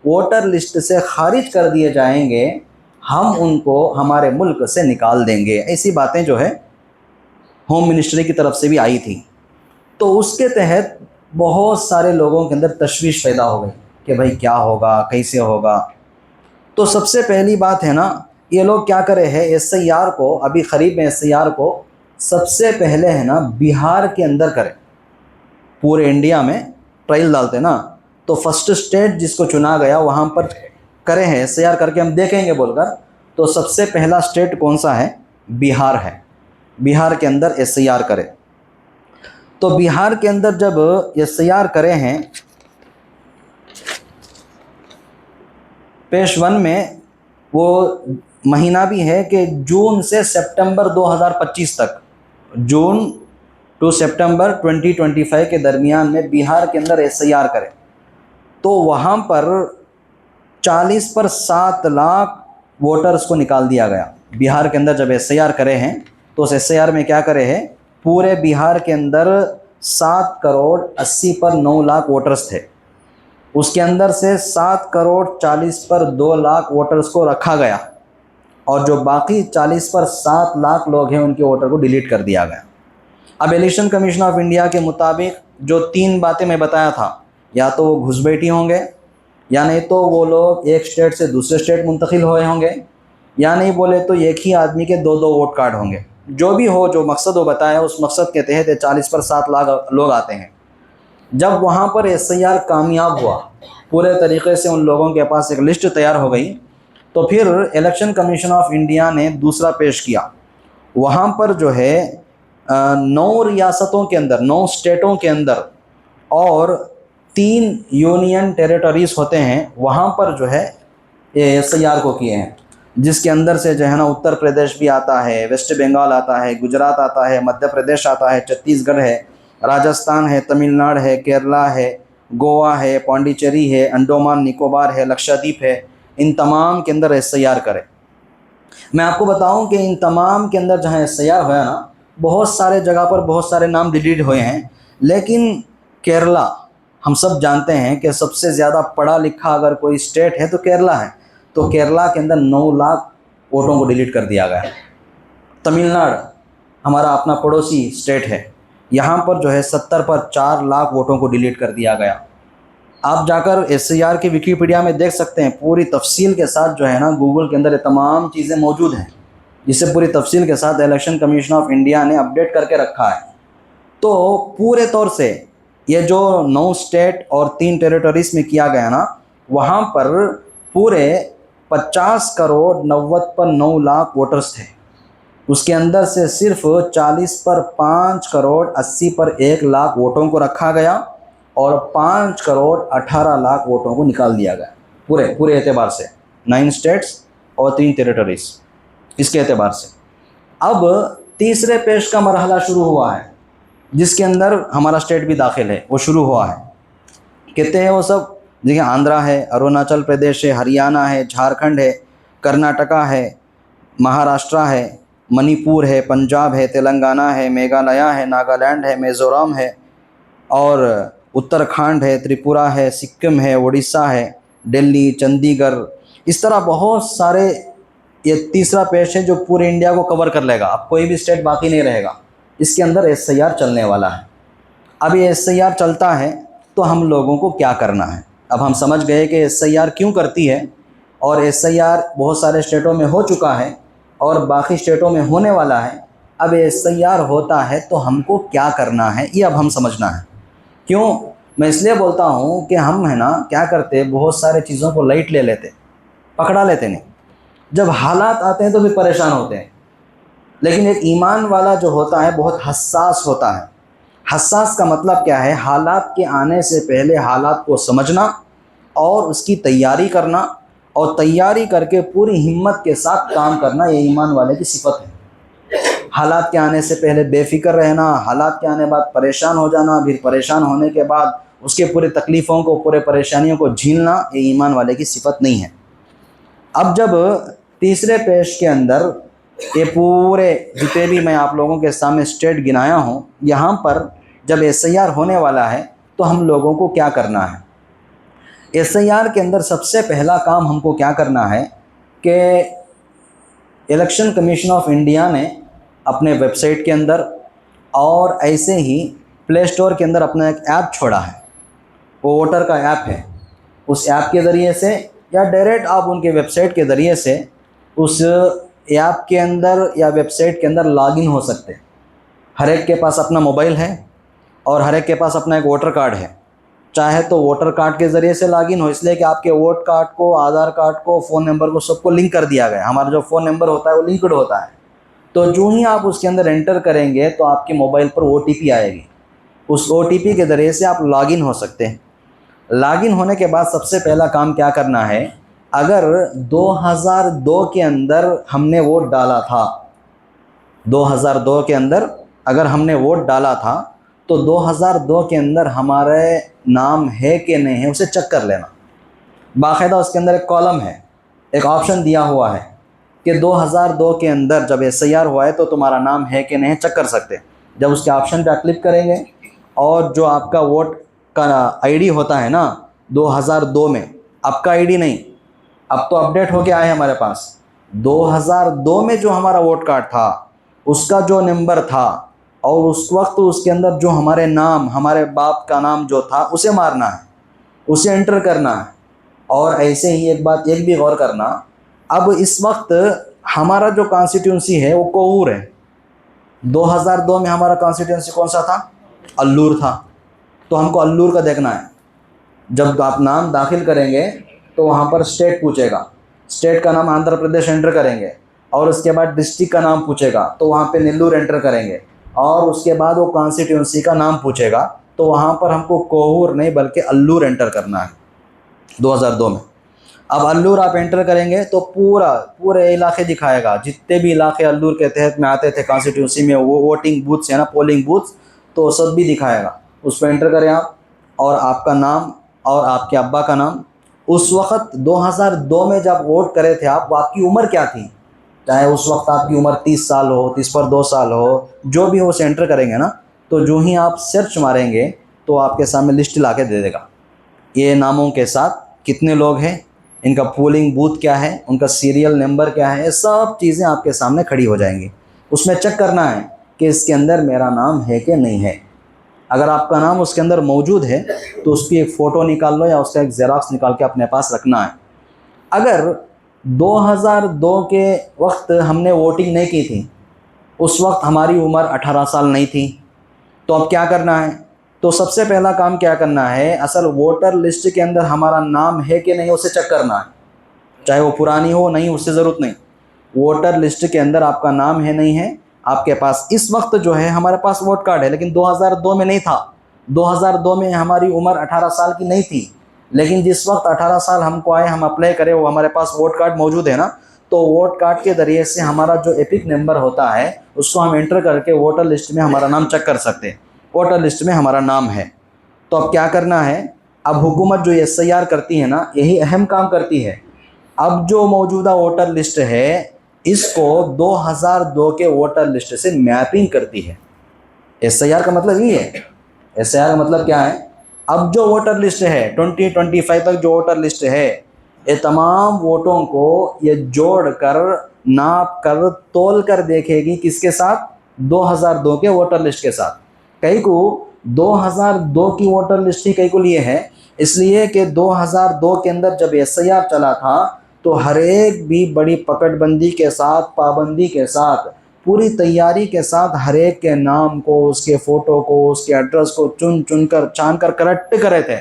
Speaker 1: ووٹر لسٹ سے خارج کر دیے جائیں گے، ہم ان کو ہمارے ملک سے نکال دیں گے۔ ایسی باتیں جو ہے ہوم منسٹری کی طرف سے بھی آئی تھی۔ تو اس کے تحت بہت سارے لوگوں کے اندر تشویش پیدا ہو گئی کہ بھائی کیا ہوگا، کیسے ہوگا۔ تو سب سے پہلی بات ہے نا، یہ لوگ کیا کرے ہیں، ایس آئی آر کو ابھی قریب میں ایس آئی آر کو سب سے پہلے ہے نا بہار کے اندر کرے، پورے انڈیا میں ٹرائل ڈالتے نا، تو فرسٹ اسٹیٹ جس کو چنا گیا وہاں پر کرے ہیں ایس آئی آر کر کے ہم دیکھیں گے بول کر۔ تو سب سے پہلا اسٹیٹ کون سا ہے؟ بہار ہے، بہار کے اندر ایس آئی آر کرے۔ تو بہار کے اندر جب ایس آئی آر کرے ہیں، پیش 1 میں وہ مہینہ بھی ہے کہ جون سے سپٹمبر 2025 تک، جون ٹو سپٹمبر 2025 کے درمیان میں بہار کے اندر ایس آئی آر کرے۔ تو وہاں پر 40 پر 7 لاکھ ووٹرز کو نکال دیا گیا۔ بہار کے اندر جب ایس آئی آر کرے ہیں تو اس ایس آئی آر میں کیا کرے ہیں، پورے بہار کے اندر 7 کروڑ 80 پر 9 لاکھ ووٹرز تھے، اس کے اندر سے 7 کروڑ 40 پر 2 لاکھ ووٹرز کو رکھا گیا، اور جو باقی 40 پر 7 لاکھ لوگ ہیں ان کے ووٹر کو ڈیلیٹ کر دیا گیا۔ اب الیکشن کمیشن آف انڈیا کے مطابق جو 3 باتیں میں بتایا تھا، یا تو وہ گھس بیٹھی ہوں گے، یا نہیں تو وہ لوگ ایک اسٹیٹ سے دوسرے اسٹیٹ منتقل ہوئے ہوں گے، یا نہیں بولے تو ایک ہی آدمی کے 2 ووٹ کارڈ ہوں گے۔ جو بھی ہو، جو مقصد وہ بتایا، اس مقصد کے تحت 40 پر 7 لاکھ لوگ آتے ہیں۔ جب وہاں پر ایس آئی آر کامیاب ہوا، پورے طریقے سے ان لوگوں کے پاس ایک لسٹ تیار ہو گئی، تو پھر الیکشن کمیشن آف انڈیا نے دوسرا پیش کیا۔ وہاں پر جو ہے 9 ریاستوں کے اندر، 9 اسٹیٹوں کے اندر اور 3 یونین ٹیریٹریز ہوتے ہیں، وہاں پر جو ہے ایس آئی آر کو کیے ہیں۔ جس کے اندر سے جو ہے نا اتر پردیش بھی آتا ہے، ویسٹ بنگال آتا ہے، گجرات آتا ہے، مدھیہ پردیش آتا ہے، چھتیس گڑھ ہے، راجستھان ہے، تمل ناڈو ہے، کیرلا ہے، گوا ہے، پانڈیچری ہے، انڈومان نکوبار ہے، لکشادیپ ہے، ان تمام کے اندر ایس آئی آر کرے۔ میں آپ کو بتاؤں کہ ان تمام کے اندر جہاں ایس آئی آر ہوا نا، بہت سارے جگہ پر بہت سارے نام ڈیلیٹ ہوئے ہیں، لیکن کیرلا ہم سب جانتے ہیں کہ سب سے زیادہ پڑھا لکھا اگر کوئی اسٹیٹ ہے تو کیرلا ہے، تو کیرلا کے اندر 9 لاکھ ووٹوں کو ڈیلیٹ کر دیا گیا۔ تمل ناڈو ہمارا اپنا پڑوسی اسٹیٹ ہے، یہاں پر جو ہے 70 پر 4 لاکھ ووٹوں کو ڈیلیٹ کر دیا گیا۔ آپ جا کر ایس آئی آر کی ویکیپیڈیا میں دیکھ سکتے ہیں، پوری تفصیل کے ساتھ جو ہے نا گوگل کے اندر یہ تمام چیزیں موجود ہیں، جسے پوری تفصیل کے ساتھ الیکشن کمیشن آف انڈیا نے اپڈیٹ کر کے رکھا ہے۔ تو پورے طور سے یہ جو 9 اسٹیٹ اور 3 ٹیریٹریز میں کیا گیا نا، وہاں پر پورے 50 کروڑ 90 پر 9 لاکھ ووٹرز تھے، اس کے اندر سے صرف 40 پر 5 کروڑ 80 پر 1 لاکھ ووٹوں کو رکھا گیا اور 5 کروڑ 18 لاکھ ووٹوں کو نکال دیا گیا، پورے اعتبار سے 9 اسٹیٹس اور 3 ٹیریٹریز اس کے اعتبار سے۔ اب تیسرے پیش کا مرحلہ شروع ہوا ہے، جس کے اندر ہمارا اسٹیٹ بھی داخل ہے، وہ شروع ہوا ہے۔ کہتے ہیں وہ سب دیکھیں، آندھرا ہے، اروناچل پردیش ہے، ہریانہ ہے، جھارکھنڈ ہے، کرناٹکا ہے، مہاراشٹرا ہے، منی پور ہے، پنجاب ہے، تلنگانہ ہے، میگھالیہ ہے، ناگالینڈ ہے، میزورم ہے، اور اتراکھنڈ ہے، تریپورہ ہے، سکم ہے، اڑیسہ ہے، دلی، چندی گڑھ، اس طرح بہت سارے۔ یہ تیسرا پیش ہے جو پورے انڈیا کو کور کر لے گا، اب کوئی بھی اسٹیٹ باقی نہیں رہے گا، اس کے اندر ایس آئی آر چلنے والا ہے۔ اب یہ ایس آئی آر چلتا ہے تو ہم لوگوں کو کیا کرنا ہے؟ اب ہم سمجھ گئے کہ ایس آئی آر کیوں کرتی ہے، اور ایس آئی آر بہت سارے اسٹیٹوں میں ہو چکا ہے اور باقی اسٹیٹوں میں ہونے والا ہے۔ اب ایس آئی آر ہوتا ہے تو ہم کو کیا کرنا ہے، یہ اب ہم سمجھنا ہے۔ کیوں میں اس لیے بولتا ہوں کہ ہم ہے نا کیا کرتے، بہت سارے چیزوں کو لائٹ لے لیتے، پکڑا لیتے نہیں، جب حالات آتے ہیں تو بھی پریشان ہوتے ہیں۔ لیکن ایک ایمان والا جو ہوتا ہے بہت حساس ہوتا ہے۔ حساس کا مطلب کیا ہے؟ حالات کے آنے سے پہلے حالات کو سمجھنا اور اس کی تیاری کرنا، اور تیاری کر کے پوری ہمت کے ساتھ کام کرنا، یہ ایمان والے کی صفت ہے۔ حالات کے آنے سے پہلے بے فکر رہنا، حالات کے آنے بعد پریشان ہو جانا، پھر پریشان ہونے کے بعد اس کے پورے تکلیفوں کو، پورے پریشانیوں کو جھیلنا، یہ ایمان والے کی صفت نہیں ہے۔ اب جب تیسرے پیش کے اندر یہ پورے جتنے بھی میں آپ لوگوں کے سامنے اسٹیٹ گنایا ہوں، یہاں پر جب ایس آئی آر ہونے والا ہے تو ہم لوگوں کو کیا کرنا ہے؟ ایس آئی آر کے اندر سب سے پہلا کام ہم کو کیا کرنا ہے کہ الیکشن کمیشن آف انڈیا نے اپنے ویب سائٹ کے اندر اور ایسے ہی پلے اسٹور کے اندر اپنا ایک ایپ چھوڑا ہے، وہ ووٹر کا ایپ ہے۔ اس ایپ کے ذریعے سے یا ڈائریکٹ آپ ان کے ویب سائٹ کے ذریعے سے اس ایپ کے اندر یا ویب سائٹ کے اندر لاگ ان ہو سکتے۔ ہر ایک کے پاس اپنا موبائل ہے اور ہر ایک کے پاس اپنا ایک ووٹر کارڈ ہے، چاہے تو ووٹر کارڈ کے ذریعے سے لاگ ان ہو، اس لیے کہ آپ کے ووٹ کارڈ کو، آدھار کارڈ کو، فون نمبر کو، سب کو لنک کر دیا گیا ہے۔ ہمارا جو فون نمبر ہوتا ہے وہ لنکڈ ہوتا ہے، تو جو ہی آپ اس کے اندر انٹر کریں گے تو آپ کے موبائل پر او ٹی پی آئے گی، اس او ٹی پی کے ذریعے سے آپ لاگ ان ہو سکتے ہیں۔ لاگ ان ہونے کے بعد سب سے پہلا کام کیا کرنا ہے؟ اگر 2002 کے اندر ہم نے ووٹ ڈالا تھا، 2002 کے اندر اگر ہم نے ووٹ ڈالا تھا تو 2002 کے اندر ہمارے نام ہے کہ نہیں ہے اسے چیک کر لینا۔ باقاعدہ اس کے اندر ایک کالم ہے، ایک آپشن دیا ہوا ہے کہ 2002 کے اندر جب ایس آئی آر ہوا ہے تو تمہارا نام ہے کہ نہیں چیک کر سکتے۔ جب اس کے آپشن پہ کلک کریں گے اور جو آپ کا ووٹ کا آئی ڈی ہوتا ہے نا 2002 میں، اب کا آئی ڈی نہیں، اب تو اپڈیٹ ہو کے آئے ہمارے پاس، 2002 میں جو ہمارا ووٹ کارڈ تھا اس کا جو نمبر تھا اور اس وقت اس کے اندر جو ہمارے نام، ہمارے باپ کا نام جو تھا اسے مارنا ہے، اسے انٹر کرنا ہے۔ اور ایسے ہی ایک بات ایک بھی غور کرنا، اب اس وقت ہمارا جو کانسٹیٹیونسی ہے وہ کوہور ہے۔ 2002 میں ہمارا کانسٹیٹیونسی کون سا تھا؟ الور تھا، تو ہم کو الور کا دیکھنا ہے۔ جب آپ نام داخل کریں گے تو وہاں پر اسٹیٹ پوچھے گا، اسٹیٹ کا نام آندھرا پردیش انٹر کریں گے، اور اس کے بعد ڈسٹرکٹ کا نام پوچھے گا تو وہاں پہ نیلور انٹر کریں گے، اور اس کے بعد وہ کانسٹیٹیونسی کا نام پوچھے گا تو وہاں پر ہم کو کوہور نہیں بلکہ الور انٹر کرنا ہے 2002 میں۔ اب الور آپ انٹر کریں گے تو پورے علاقے دکھائے گا، جتنے بھی علاقے الور کے تحت میں آتے تھے کانسٹیٹیوسی میں، وہ ووٹنگ بوتھس ہیں نا، پولنگ بوتھس، تو سب بھی دکھائے گا۔ اس پہ انٹر کریں آپ، اور آپ کا نام اور آپ کے ابا کا نام۔ اس وقت 2002 میں جب ووٹ کرے تھے آپ، وہ آپ کی عمر کیا تھی؟ چاہے اس وقت آپ کی عمر 30 سال ہو، 30 پر 2 سال ہو، جو بھی ہو اسے انٹر کریں گے نا، تو جو ہی آپ سرچ ماریں گے تو آپ کے سامنے لسٹ لا کے دے دے گا، یہ ناموں کے ساتھ کتنے لوگ ہیں، ان کا پولنگ بوتھ کیا ہے، ان کا سیریل نمبر کیا ہے، یہ سب چیزیں آپ کے سامنے کھڑی ہو جائیں گی۔ اس میں چیک کرنا ہے کہ اس کے اندر میرا نام ہے کہ نہیں ہے۔ اگر آپ کا نام اس کے اندر موجود ہے تو اس کی ایک فوٹو نکال لو یا اس کا ایک زیراکس نکال کے اپنے پاس رکھنا ہے۔ اگر 2002 کے وقت ہم نے ووٹنگ نہیں کی تھی، اس وقت ہماری عمر 18 سال نہیں تھی، تو اب کیا کرنا ہے؟ تو سب سے پہلا کام کیا کرنا ہے، اصل ووٹر لسٹ کے اندر ہمارا نام ہے کہ نہیں اسے چیک کرنا ہے، چاہے وہ پرانی ہو نہیں، اس سے ضرورت نہیں۔ ووٹر لسٹ کے اندر آپ کا نام ہے نہیں ہے، آپ کے پاس اس وقت جو ہے ہمارے پاس ووٹ کارڈ ہے، لیکن 2002 میں نہیں تھا۔ 2002 میں ہماری عمر 18 سال کی نہیں تھی، لیکن جس وقت 18 سال ہم کو آئے، ہم اپلائی کرے، وہ ہمارے پاس ووٹ کارڈ موجود ہے نا، تو ووٹ کارڈ کے ذریعے سے ہمارا جو ایپک نمبر ہوتا ہے اس کو ہم انٹر کر کے ووٹر لسٹ میں ہمارا نام چیک کر سکتے ہیں، ووٹر لسٹ میں ہمارا نام ہے۔ تو اب کیا کرنا ہے، اب حکومت جو SIR کرتی ہے نا، یہی اہم کام کرتی ہے۔ اب جو موجودہ ووٹر لسٹ ہے اس کو 2002 کے ووٹر لسٹ سے میپنگ کرتی ہے۔ SIR کا مطلب یہ ہے، SIR کا مطلب کیا ہے، اب جو ووٹر لسٹ ہے 2025 تک جو ووٹر لسٹ ہے، یہ تمام ووٹوں کو یہ جوڑ کر، ناپ کر، تول کر دیکھے گی کس کے ساتھ، 2002 کے ووٹر لسٹ کے ساتھ۔ کئی کو 2002 کی ووٹر لسٹ ہی کئی کو لیے ہے، اس لیے کہ 2002 کے اندر جب SIR چلا تھا تو ہر ایک بھی بڑی پکڑ بندی کے ساتھ، پابندی کے ساتھ، پوری تیاری کے ساتھ ہر ایک کے نام کو، اس کے فوٹو کو، اس کے ایڈریس کو چن کر چھان کر کریکٹ کرے تھے۔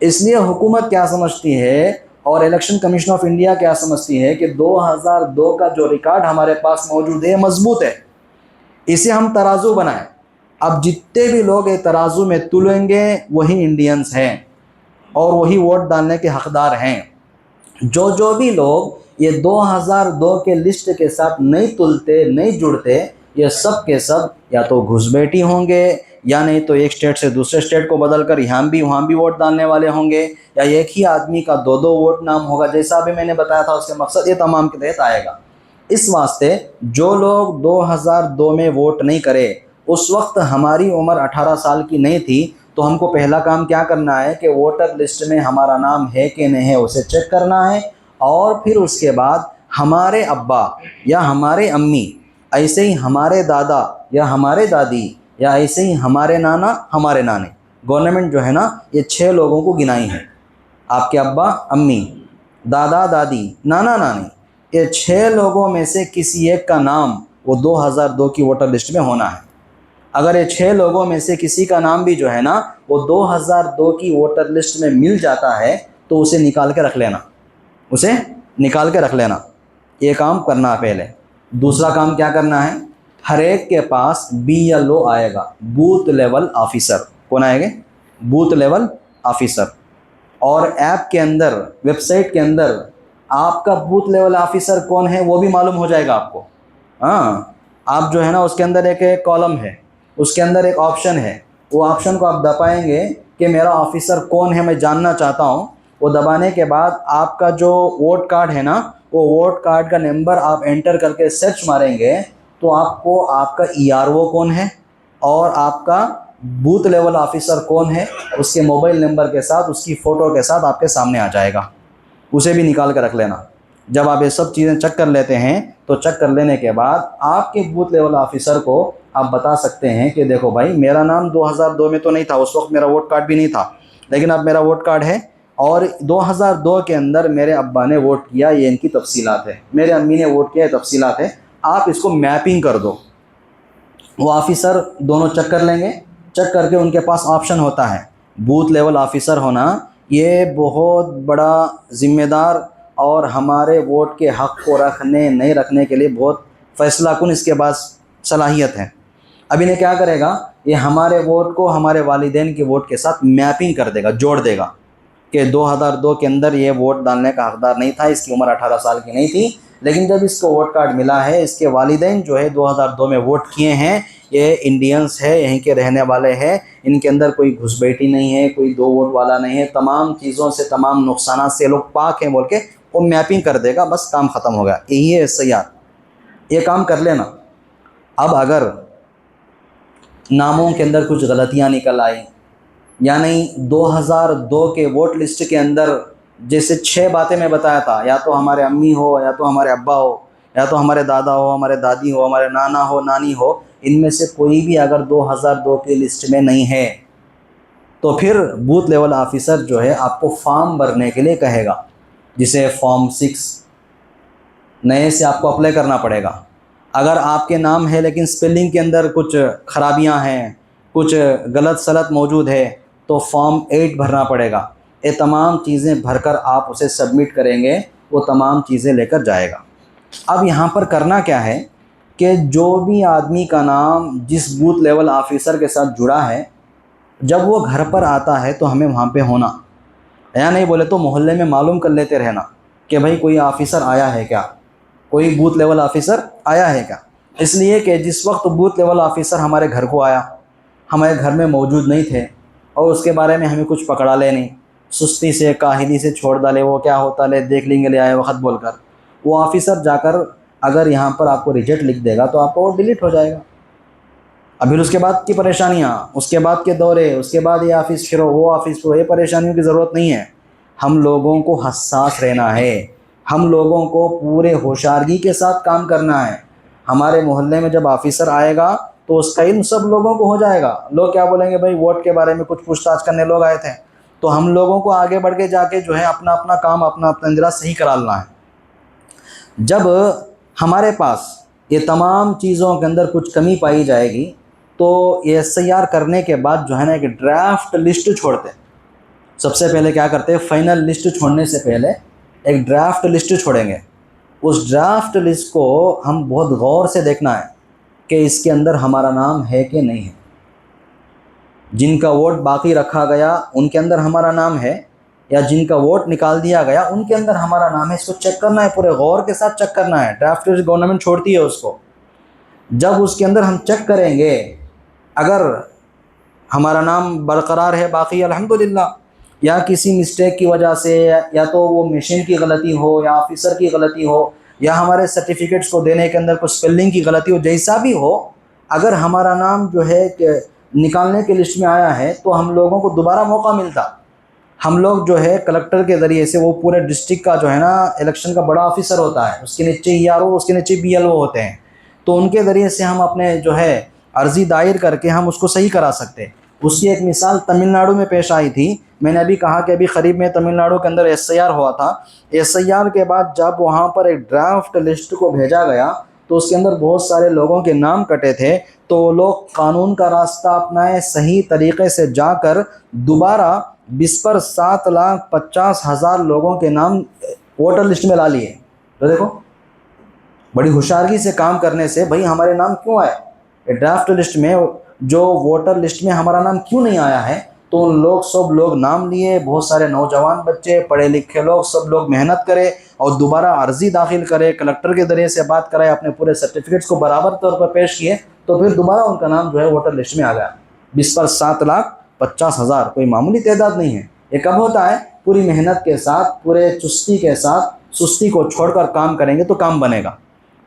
Speaker 1: اس لیے حکومت کیا سمجھتی ہے اور الیکشن کمیشن آف انڈیا کیا سمجھتی ہے کہ 2002 کا جو ریکارڈ ہمارے پاس موجود ہے مضبوط ہے، اسے ہم ترازو بنائیں۔ اب جتنے بھی لوگ یہ ترازو میں تلیں گے وہی انڈینز ہیں اور وہی ووٹ ڈالنے کے حقدار ہیں۔ جو بھی لوگ یہ 2002 کے لسٹ کے ساتھ نہیں تلتے، نہیں جڑتے، یہ سب کے سب یا تو گھس بیٹھی ہوں گے، یا نہیں تو ایک اسٹیٹ سے دوسرے اسٹیٹ کو بدل کر یہاں بھی وہاں بھی ووٹ ڈالنے والے ہوں گے، یا ایک ہی آدمی کا 2 ووٹ نام ہوگا، جیسا بھی میں نے بتایا تھا، اس کے مقصد یہ تمام کے تحت آئے گا۔ اس واسطے جو لوگ 2002 میں ووٹ نہیں کرے، اس وقت ہماری عمر 18 سال کی نہیں تھی، تو ہم کو پہلا کام کیا کرنا ہے کہ ووٹر لسٹ میں ہمارا نام ہے کہ نہیں ہے اسے چیک کرنا ہے، اور پھر اس کے بعد ہمارے ابا یا ہمارے امی، ایسے ہی ہمارے دادا یا ہمارے دادی، یا ایسے ہی ہمارے نانا ہمارے نانے، گورنمنٹ جو ہے نا یہ 6 لوگوں کو گنائی ہے، آپ کے ابا امی، دادا دادی، نانا نانی، یہ 6 لوگوں میں سے کسی ایک کا نام وہ 2002 کی ووٹر لسٹ میں ہونا ہے۔ اگر یہ 6 لوگوں میں سے کسی کا نام بھی جو ہے نا وہ 2002 کی ووٹر لسٹ میں مل جاتا ہے تو اسے نکال کے رکھ لینا، اسے نکال کے رکھ لینا، یہ کام کرنا ہے پہلے۔ دوسرا کام کیا کرنا ہے، ہر ایک کے پاس BLO آئے گا، بوتھ لیول آفیسر۔ کون آئے گا؟ Booth level officer. اور ایپ کے اندر، ویب سائٹ کے اندر آپ کا بوتھ لیول آفیسر کون ہے وہ بھی معلوم ہو جائے گا آپ کو۔ ہاں، آپ جو ہے نا اس کے اندر ایک کالم ہے، اس کے اندر ایک آپشن ہے، وہ آپشن کو آپ دبائیں گے کہ میرا آفیسر کون ہے میں جاننا چاہتا ہوں، وہ دبانے کے بعد آپ کا جو ووٹ کارڈ ہے نا، وہ ووٹ کارڈ کا نمبر آپ انٹر کر کے سرچ ماریں گے تو آپ کو آپ کا ERO کون ہے اور آپ کا بوتھ لیول آفیسر کون ہے اس کے موبائل نمبر کے ساتھ، اس کی فوٹو کے ساتھ آپ کے سامنے آ جائے گا، اسے بھی نکال کے رکھ لینا۔ جب آپ یہ سب چیزیں چیک کر لیتے ہیں تو چیک کر لینے کے بعد آپ کے بوتھ لیول آفیسر کو آپ بتا سکتے ہیں کہ دیکھو بھائی میرا نام 2002 میں تو نہیں تھا، اس وقت میرا ووٹ کارڈ بھی نہیں تھا، لیکن اب میرا ووٹ کارڈ ہے، اور 2002 کے اندر میرے ابا نے ووٹ کیا، یہ ان کی تفصیلات ہے، میرے امی نے ووٹ کیا، یہ تفصیلات ہے، آپ اس کو میپنگ کر دو۔ وہ آفیسر دونوں چیک کر لیں گے، چیک کر کے ان کے پاس آپشن ہوتا ہے۔ بوتھ لیول آفیسر ہونا یہ بہت بڑا ذمہ دار اور ہمارے ووٹ کے حق کو رکھنے نہیں رکھنے کے لیے بہت فیصلہ کن اس کے پاس صلاحیت ہے۔ اب انہیں کیا کرے گا، یہ ہمارے ووٹ کو ہمارے والدین کے ووٹ کے ساتھ میپنگ کر دے گا، جوڑ دے گا۔ کہ 2002 کے اندر یہ ووٹ ڈالنے کا حقدار نہیں تھا، اس کی عمر 18 سال کی نہیں تھی، لیکن جب اس کو ووٹ کارڈ ملا ہے، اس کے والدین جو ہے 2002 میں ووٹ کیے ہیں، یہ انڈینس ہے، یہیں کے رہنے والے ہیں، ان کے اندر کوئی گھس بیٹی نہیں ہے، کوئی 2 ووٹ والا نہیں ہے، تمام چیزوں سے، تمام نقصانات سے لوگ پاک ہیں بول کے وہ میپنگ کر دے گا، بس کام ختم ہو گیا۔ یہی ہے SIR، یہ کام کر لینا۔ اب اگر ناموں کے اندر کچھ غلطیاں نکل آئیں، یعنی 2002 کے ووٹ لسٹ کے اندر جیسے 6 باتیں میں بتایا تھا، یا تو ہمارے امی ہو، یا تو ہمارے ابا ہو، یا تو ہمارے دادا ہو، ہمارے دادی ہو، ہمارے نانا ہو، نانی ہو، ان میں سے کوئی بھی اگر 2002 کی لسٹ میں نہیں ہے تو پھر بوتھ لیول آفیسر جو ہے آپ کو فارم بھرنے کے لیے کہے گا، جسے فارم 6 نئے سے آپ کو اپلائی کرنا پڑے گا۔ اگر آپ کے نام ہے لیکن سپیلنگ کے اندر کچھ خرابیاں ہیں، کچھ غلط سلط موجود ہے، تو فارم 8 بھرنا پڑے گا۔ یہ تمام چیزیں بھر کر آپ اسے سبمٹ کریں گے، وہ تمام چیزیں لے کر جائے گا۔ اب یہاں پر کرنا کیا ہے کہ جو بھی آدمی کا نام جس بوتھ لیول آفیسر کے ساتھ جڑا ہے، جب وہ گھر پر آتا ہے تو ہمیں وہاں پہ ہونا، یا نہیں بولے تو محلے میں معلوم کر لیتے رہنا کہ بھائی کوئی آفیسر آیا ہے کیا، کوئی بوتھ لیول آفیسر آیا ہے کیا۔ اس لیے کہ جس وقت بوتھ لیول آفیسر ہمارے گھر کو آیا، ہمارے گھر میں موجود نہیں تھے، اور اس کے بارے میں ہمیں کچھ پکڑا لے نہیں، سستی سے کاہلی سے چھوڑ ڈالے، وہ کیا ہوتا لے دیکھ لیں گے لے آئے وقت بول کر، وہ آفیسر جا کر اگر یہاں پر آپ کو ریجیکٹ لکھ دے گا تو آپ کا وہ ڈیلیٹ ہو جائے گا۔ اب پھر اس کے بعد کی پریشانیاں، اس کے بعد کے دورے، اس کے بعد یہ آفس پھرو وہ آفس پھرو، یہ پریشانیوں کی ضرورت نہیں ہے۔ ہم لوگوں کو حساس رہنا ہے، ہم لوگوں کو پورے ہوشیارگی کے ساتھ کام کرنا ہے۔ ہمارے محلے میں جب آفیسر آئے گا تو اس کا علم سب لوگوں کو ہو جائے گا۔ لوگ کیا بولیں گے، بھائی ووٹ کے بارے میں کچھ پوچھ تاچھ کرنے لوگ آئے تھے، تو ہم لوگوں کو آگے بڑھ کے جا کے جو ہے اپنا اپنا کام، اپنا اپنا اندراج صحیح کرا لینا ہے۔ جب ہمارے پاس یہ تمام چیزوں کے اندر کچھ کمی پائی جائے گی تو یہ SIR کرنے کے بعد جو ہے نا ایک ڈرافٹ لسٹ چھوڑتے، سب سے پہلے کیا کرتے ہیں، فائنل لسٹ چھوڑنے سے پہلے ایک ڈرافٹ لسٹ چھوڑیں گے۔ اس ڈرافٹ لسٹ کو ہم بہت غور سے دیکھنا ہے کہ اس کے اندر ہمارا نام ہے کہ نہیں ہے۔ جن کا ووٹ باقی رکھا گیا ان کے اندر ہمارا نام ہے، یا جن کا ووٹ نکال دیا گیا ان کے اندر ہمارا نام ہے، اس کو چیک کرنا ہے، پورے غور کے ساتھ چیک کرنا ہے۔ ڈرافٹ لسٹ گورنمنٹ چھوڑتی ہے اس کو، جب اس کے اندر ہم چیک کریں گے، اگر ہمارا نام برقرار ہے باقی الحمدللہ، یا کسی مسٹیک کی وجہ سے، یا تو وہ مشین کی غلطی ہو، یا آفیسر کی غلطی ہو، یا ہمارے سرٹیفکیٹس کو دینے کے اندر کچھ اسپیلنگ کی غلطی ہو، جیسا بھی ہو، اگر ہمارا نام جو ہے کہ نکالنے کے لسٹ میں آیا ہے تو ہم لوگوں کو دوبارہ موقع ملتا۔ ہم لوگ جو ہے کلکٹر کے ذریعے سے، وہ پورے ڈسٹرکٹ کا جو ہے نا الیکشن کا بڑا آفیسر ہوتا ہے، اس کے نیچے ERO، اس کے نیچے BLO ہوتے ہیں، تو ان کے ذریعے سے ہم اپنے جو ہے عرضی دائر کر کے ہم اس کو صحیح کرا سکتے ہیں۔ اس کی ایک مثال تمل ناڈو میں پیش آئی تھی، میں نے ابھی کہا کہ ابھی قریب میں تمل ناڈو کے اندر SIR ہوا تھا۔ SIR کے بعد جب وہاں پر ایک ڈرافٹ لسٹ کو بھیجا گیا تو اس کے اندر بہت سارے لوگوں کے نام کٹے تھے، تو وہ لوگ قانون کا راستہ اپنائے، صحیح طریقے سے جا کر دوبارہ 7,50,000 لوگوں کے نام ووٹر لسٹ میں لا لیے۔ تو دیکھو بڑی ہوشیارگی سے کام کرنے سے، بھائی ہمارے نام کیوں آئے ڈرافٹ لسٹ میں، جو ووٹر لسٹ میں ہمارا نام کیوں نہیں آیا ہے، تو ان لوگ سب لوگ نام لیے، بہت سارے نوجوان بچے، پڑھے لکھے لوگ، سب لوگ محنت کرے اور دوبارہ عرضی داخل کرے، کلکٹر کے ذریعے سے بات کرائے، اپنے پورے سرٹیفکیٹس کو برابر طور پر پیش کیے، تو پھر دوبارہ ان کا نام جو ہے ووٹر لسٹ میں آ گیا۔ 7,50,000 کوئی معمولی تعداد نہیں ہے۔ یہ کب ہوتا ہے؟ پوری محنت کے ساتھ، پورے چستی کے ساتھ، سستی کو چھوڑ کر کام کریں گے تو کام بنے گا۔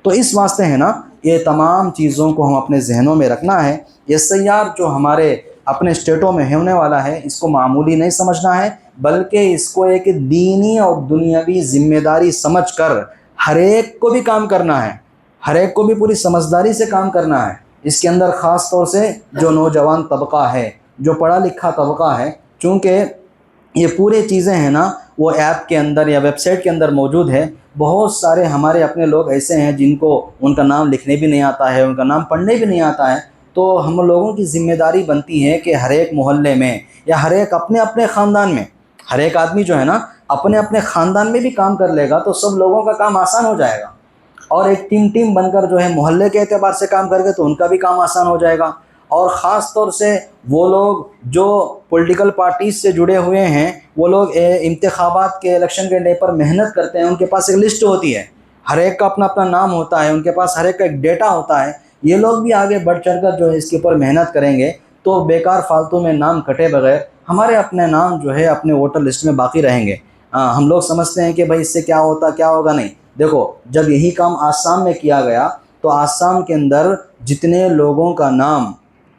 Speaker 1: تو اس واسطے ہے نا، یہ تمام چیزوں کو ہم اپنے ذہنوں میں رکھنا ہے۔ SIR جو ہمارے اپنے اسٹیٹوں میں ہونے والا ہے، اس کو معمولی نہیں سمجھنا ہے، بلکہ اس کو ایک دینی اور دنیاوی ذمہ داری سمجھ کر ہر ایک کو بھی کام کرنا ہے، ہر ایک کو بھی پوری سمجھداری سے کام کرنا ہے۔ اس کے اندر خاص طور سے جو نوجوان طبقہ ہے، جو پڑھا لکھا طبقہ ہے، چونکہ یہ پورے چیزیں ہیں نا وہ ایپ کے اندر یا ویب سائٹ کے اندر موجود ہے۔ بہت سارے ہمارے اپنے لوگ ایسے ہیں جن کو ان کا نام لکھنے بھی نہیں آتا ہے، ان کا نام پڑھنے بھی نہیں آتا ہے، تو ہم لوگوں کی ذمہ داری بنتی ہے کہ ہر ایک محلے میں یا ہر ایک اپنے اپنے خاندان میں، ہر ایک آدمی جو ہے نا اپنے اپنے خاندان میں بھی کام کر لے گا تو سب لوگوں کا کام آسان ہو جائے گا، اور ایک ٹیم بن کر جو ہے محلے کے اعتبار سے کام کر کے تو ان کا بھی کام آسان ہو جائے گا، اور خاص طور سے وہ لوگ جو پولیٹیکل پارٹیز سے جڑے ہوئے ہیں، وہ لوگ انتخابات کے الیکشن کے ڈے پر محنت کرتے ہیں، ان کے پاس ایک لسٹ ہوتی ہے، ہر ایک کا اپنا اپنا نام ہوتا ہے، ان کے پاس ہر ایک کا ایک ڈیٹا ہوتا ہے۔ یہ لوگ بھی آگے بڑھ چڑھ کر جو ہے اس کے اوپر محنت کریں گے تو بیکار فالتو میں نام کٹے بغیر ہمارے اپنے نام جو ہے اپنے ووٹر لسٹ میں باقی رہیں گے۔ ہم لوگ سمجھتے ہیں کہ بھائی اس سے کیا ہوتا کیا ہوگا، نہیں۔ دیکھو، جب یہی کام آسام میں کیا گیا تو آسام کے اندر جتنے لوگوں کا نام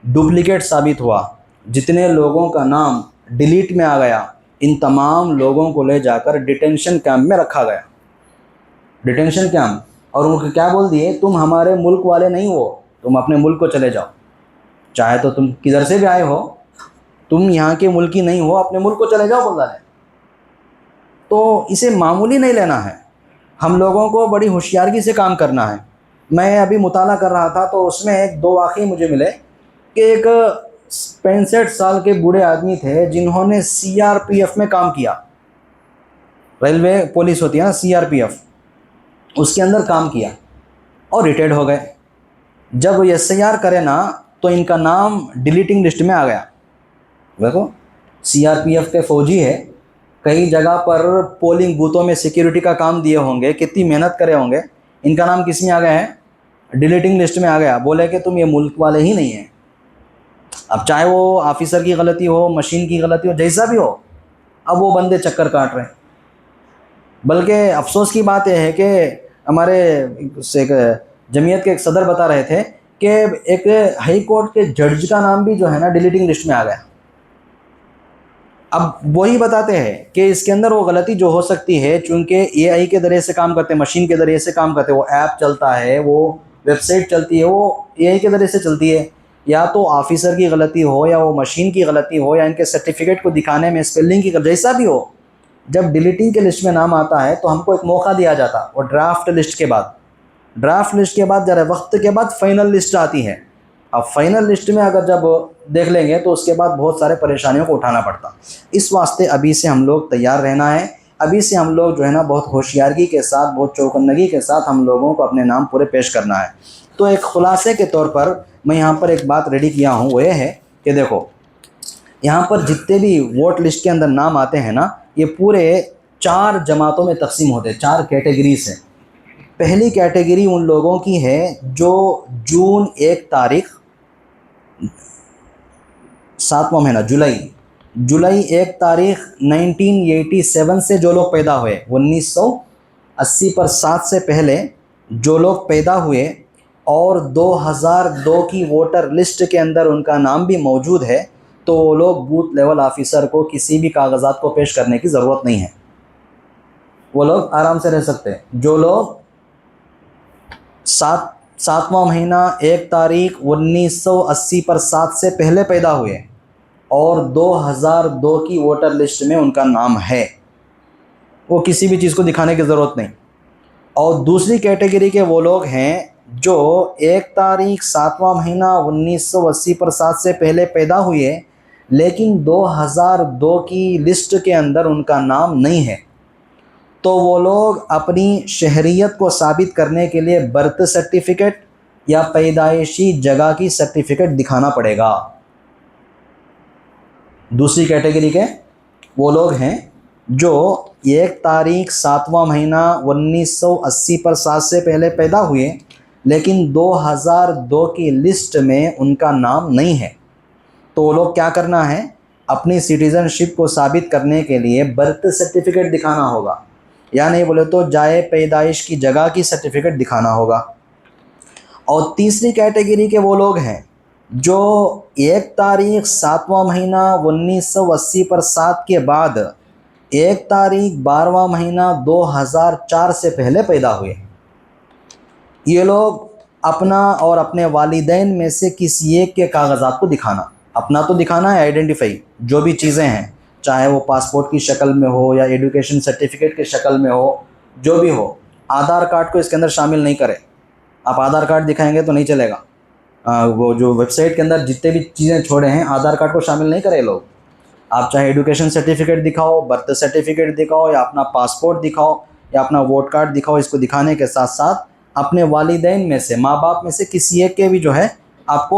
Speaker 1: ڈپلیکیٹ ثابت ہوا، جتنے لوگوں کا نام ڈیلیٹ میں آ گیا، ان تمام لوگوں کو لے جا کر ڈیٹینشن کیمپ میں رکھا گیا، ڈیٹینشن کیمپ، اور ان کو کیا بول دیے، تم ہمارے ملک والے نہیں ہو، تم اپنے ملک کو چلے جاؤ، چاہے تو تم کدھر سے بھی آئے ہو، تم یہاں کے ملکی نہیں ہو، اپنے ملک کو چلے جاؤ بول رہا ہے۔ تو اسے معمولی نہیں لینا ہے، ہم لوگوں کو بڑی ہوشیاری سے کام کرنا ہے۔ میں ابھی مطالعہ کر رہا تھا تو اس میں ایک دو واقعے مجھے ملے کہ ایک 65 سال کے بوڑھے آدمی تھے جنہوں نے CRPF میں کام کیا، ریلوے پولیس ہوتی ہے نا CRPF، اس کے اندر کام کیا اور ریٹائرڈ ہو گئے۔ جب وہ SIR کرے نا تو ان کا نام ڈیلیٹنگ لسٹ میں آ گیا۔ دیکھو، CRPF کے فوجی ہے، کئی جگہ پر پولنگ بوتھوں میں سیکیورٹی کا کام دیے ہوں گے، کتنی محنت کرے ہوں گے، ان کا نام کس میں آ گیا ہے، ڈیلیٹنگ لسٹ میں آ گیا۔ بولے کہ تم یہ ملک والے ہی نہیں ہیں۔ اب چاہے وہ آفیسر کی غلطی ہو، مشین کی غلطی ہو، جیسا بھی ہو، اب وہ بندے چکر کاٹ رہے ہیں۔ بلکہ افسوس کی بات یہ ہے کہ ہمارے ایک جمعیت کے ایک صدر بتا رہے تھے کہ ایک ہائی کورٹ کے جج کا نام بھی جو ہے نا ڈیلیٹنگ لسٹ میں آ گیا۔ اب وہی بتاتے ہیں کہ اس کے اندر وہ غلطی جو ہو سکتی ہے، چونکہ AI کے ذریعے سے کام کرتے ہیں، مشین کے ذریعے سے کام کرتے ہیں، وہ ایپ چلتا ہے، وہ ویب سائٹ چلتی ہے، وہ AI کے ذریعے سے چلتی ہے، یا تو آفیسر کی غلطی ہو یا وہ مشین کی غلطی ہو یا ان کے سرٹیفکیٹ کو دکھانے میں اسپیلنگ کی جیسا بھی ہو، جب ڈیلیٹنگ کے لسٹ میں نام آتا ہے تو ہم کو ایک موقع دیا جاتا، اور ڈرافٹ لسٹ کے بعد ذرا وقت کے بعد فائنل لسٹ آتی ہے۔ اب فائنل لسٹ میں اگر جب دیکھ لیں گے تو اس کے بعد بہت سارے پریشانیوں کو اٹھانا پڑتا۔ اس واسطے ابھی سے ہم لوگ تیار رہنا ہے، ابھی سے ہم لوگ جو ہے نا بہت ہوشیاری کے ساتھ، بہت چوکندگی کے ساتھ ہم لوگوں کو اپنے نام پورے پیش کرنا ہے۔ تو ایک خلاصے کے طور پر میں یہاں پر ایک بات ریڈی کیا ہوں، وہ یہ ہے کہ دیکھو، یہاں پر جتنے بھی ووٹ لسٹ کے اندر نام آتے ہیں نا، یہ پورے 4 جماعتوں میں تقسیم ہوتے ہیں، 4 کیٹیگریز ہیں۔ پہلی کیٹیگری ان لوگوں کی ہے جو جون 1 تاریخ، 7واں مہینہ جولائی 1 تاریخ 1987 سے جو لوگ پیدا ہوئے، 1980 پر 7 سے پہلے جو لوگ پیدا ہوئے اور 2002 کی ووٹر لسٹ کے اندر ان کا نام بھی موجود ہے، تو وہ لوگ بوتھ لیول آفیسر کو کسی بھی کاغذات کو پیش کرنے کی ضرورت نہیں ہے، وہ لوگ آرام سے رہ سکتے ہیں۔ جو لوگ 7واں مہینہ 1 تاریخ 1980 پر 7 سے پہلے پیدا ہوئے اور 2002 کی ووٹر لسٹ میں ان کا نام ہے، وہ کسی بھی چیز کو دکھانے کی ضرورت نہیں۔ اور دوسری کیٹیگری کے وہ لوگ ہیں جو 1 تاریخ 7واں مہینہ 1980 پر 7 سے پہلے پیدا ہوئے لیکن 2002 کی لسٹ کے اندر ان کا نام نہیں ہے، تو وہ لوگ اپنی شہریت کو ثابت کرنے کے لیے برتھ سرٹیفکیٹ یا پیدائشی جگہ کی سرٹیفکیٹ دکھانا پڑے گا۔ دوسری کیٹیگری کے وہ لوگ ہیں جو 1 تاریخ 7واں مہینہ 1980 پر 7 سے پہلے پیدا ہوئے لیکن 2002 کی لسٹ میں ان کا نام نہیں ہے، تو وہ لوگ کیا کرنا ہے، اپنی سٹیزن شپ کو ثابت کرنے کے لیے برتھ سرٹیفکیٹ دکھانا ہوگا، یا نہیں بولے تو جائے پیدائش کی جگہ کی سرٹیفکیٹ دکھانا ہوگا۔ اور تیسری کیٹیگری کے وہ لوگ ہیں جو 1 تاریخ 7واں مہینہ 1980 پر 7 کے بعد 1 تاریخ 12واں مہینہ 2004 سے پہلے پیدا ہوئے۔ یہ لوگ اپنا اور اپنے والدین میں سے کسی ایک کے کاغذات کو دکھانا، اپنا تو دکھانا ہے، آئیڈینٹیفائی جو بھی چیزیں ہیں، چاہے وہ پاسپورٹ کی شکل میں ہو یا ایڈوکیشن سرٹیفکیٹ کی شکل میں ہو، جو بھی ہو۔ آدھار کارڈ کو اس کے اندر شامل نہیں کرے، آپ آدھار کارڈ دکھائیں گے تو نہیں چلے گا، وہ جو ویب سائٹ کے اندر جتنے بھی چیزیں چھوڑے ہیں آدھار کارڈ کو شامل نہیں کرے لوگ۔ آپ چاہے ایڈوکیشن سرٹیفکیٹ دکھاؤ، برتھ سرٹیفکیٹ دکھاؤ، یا اپنا پاسپورٹ دکھاؤ یا اپنا ووٹ کارڈ دکھاؤ، اس کو دکھانے کے ساتھ ساتھ اپنے والدین میں سے، ماں باپ میں سے کسی ایک کے بھی جو ہے آپ کو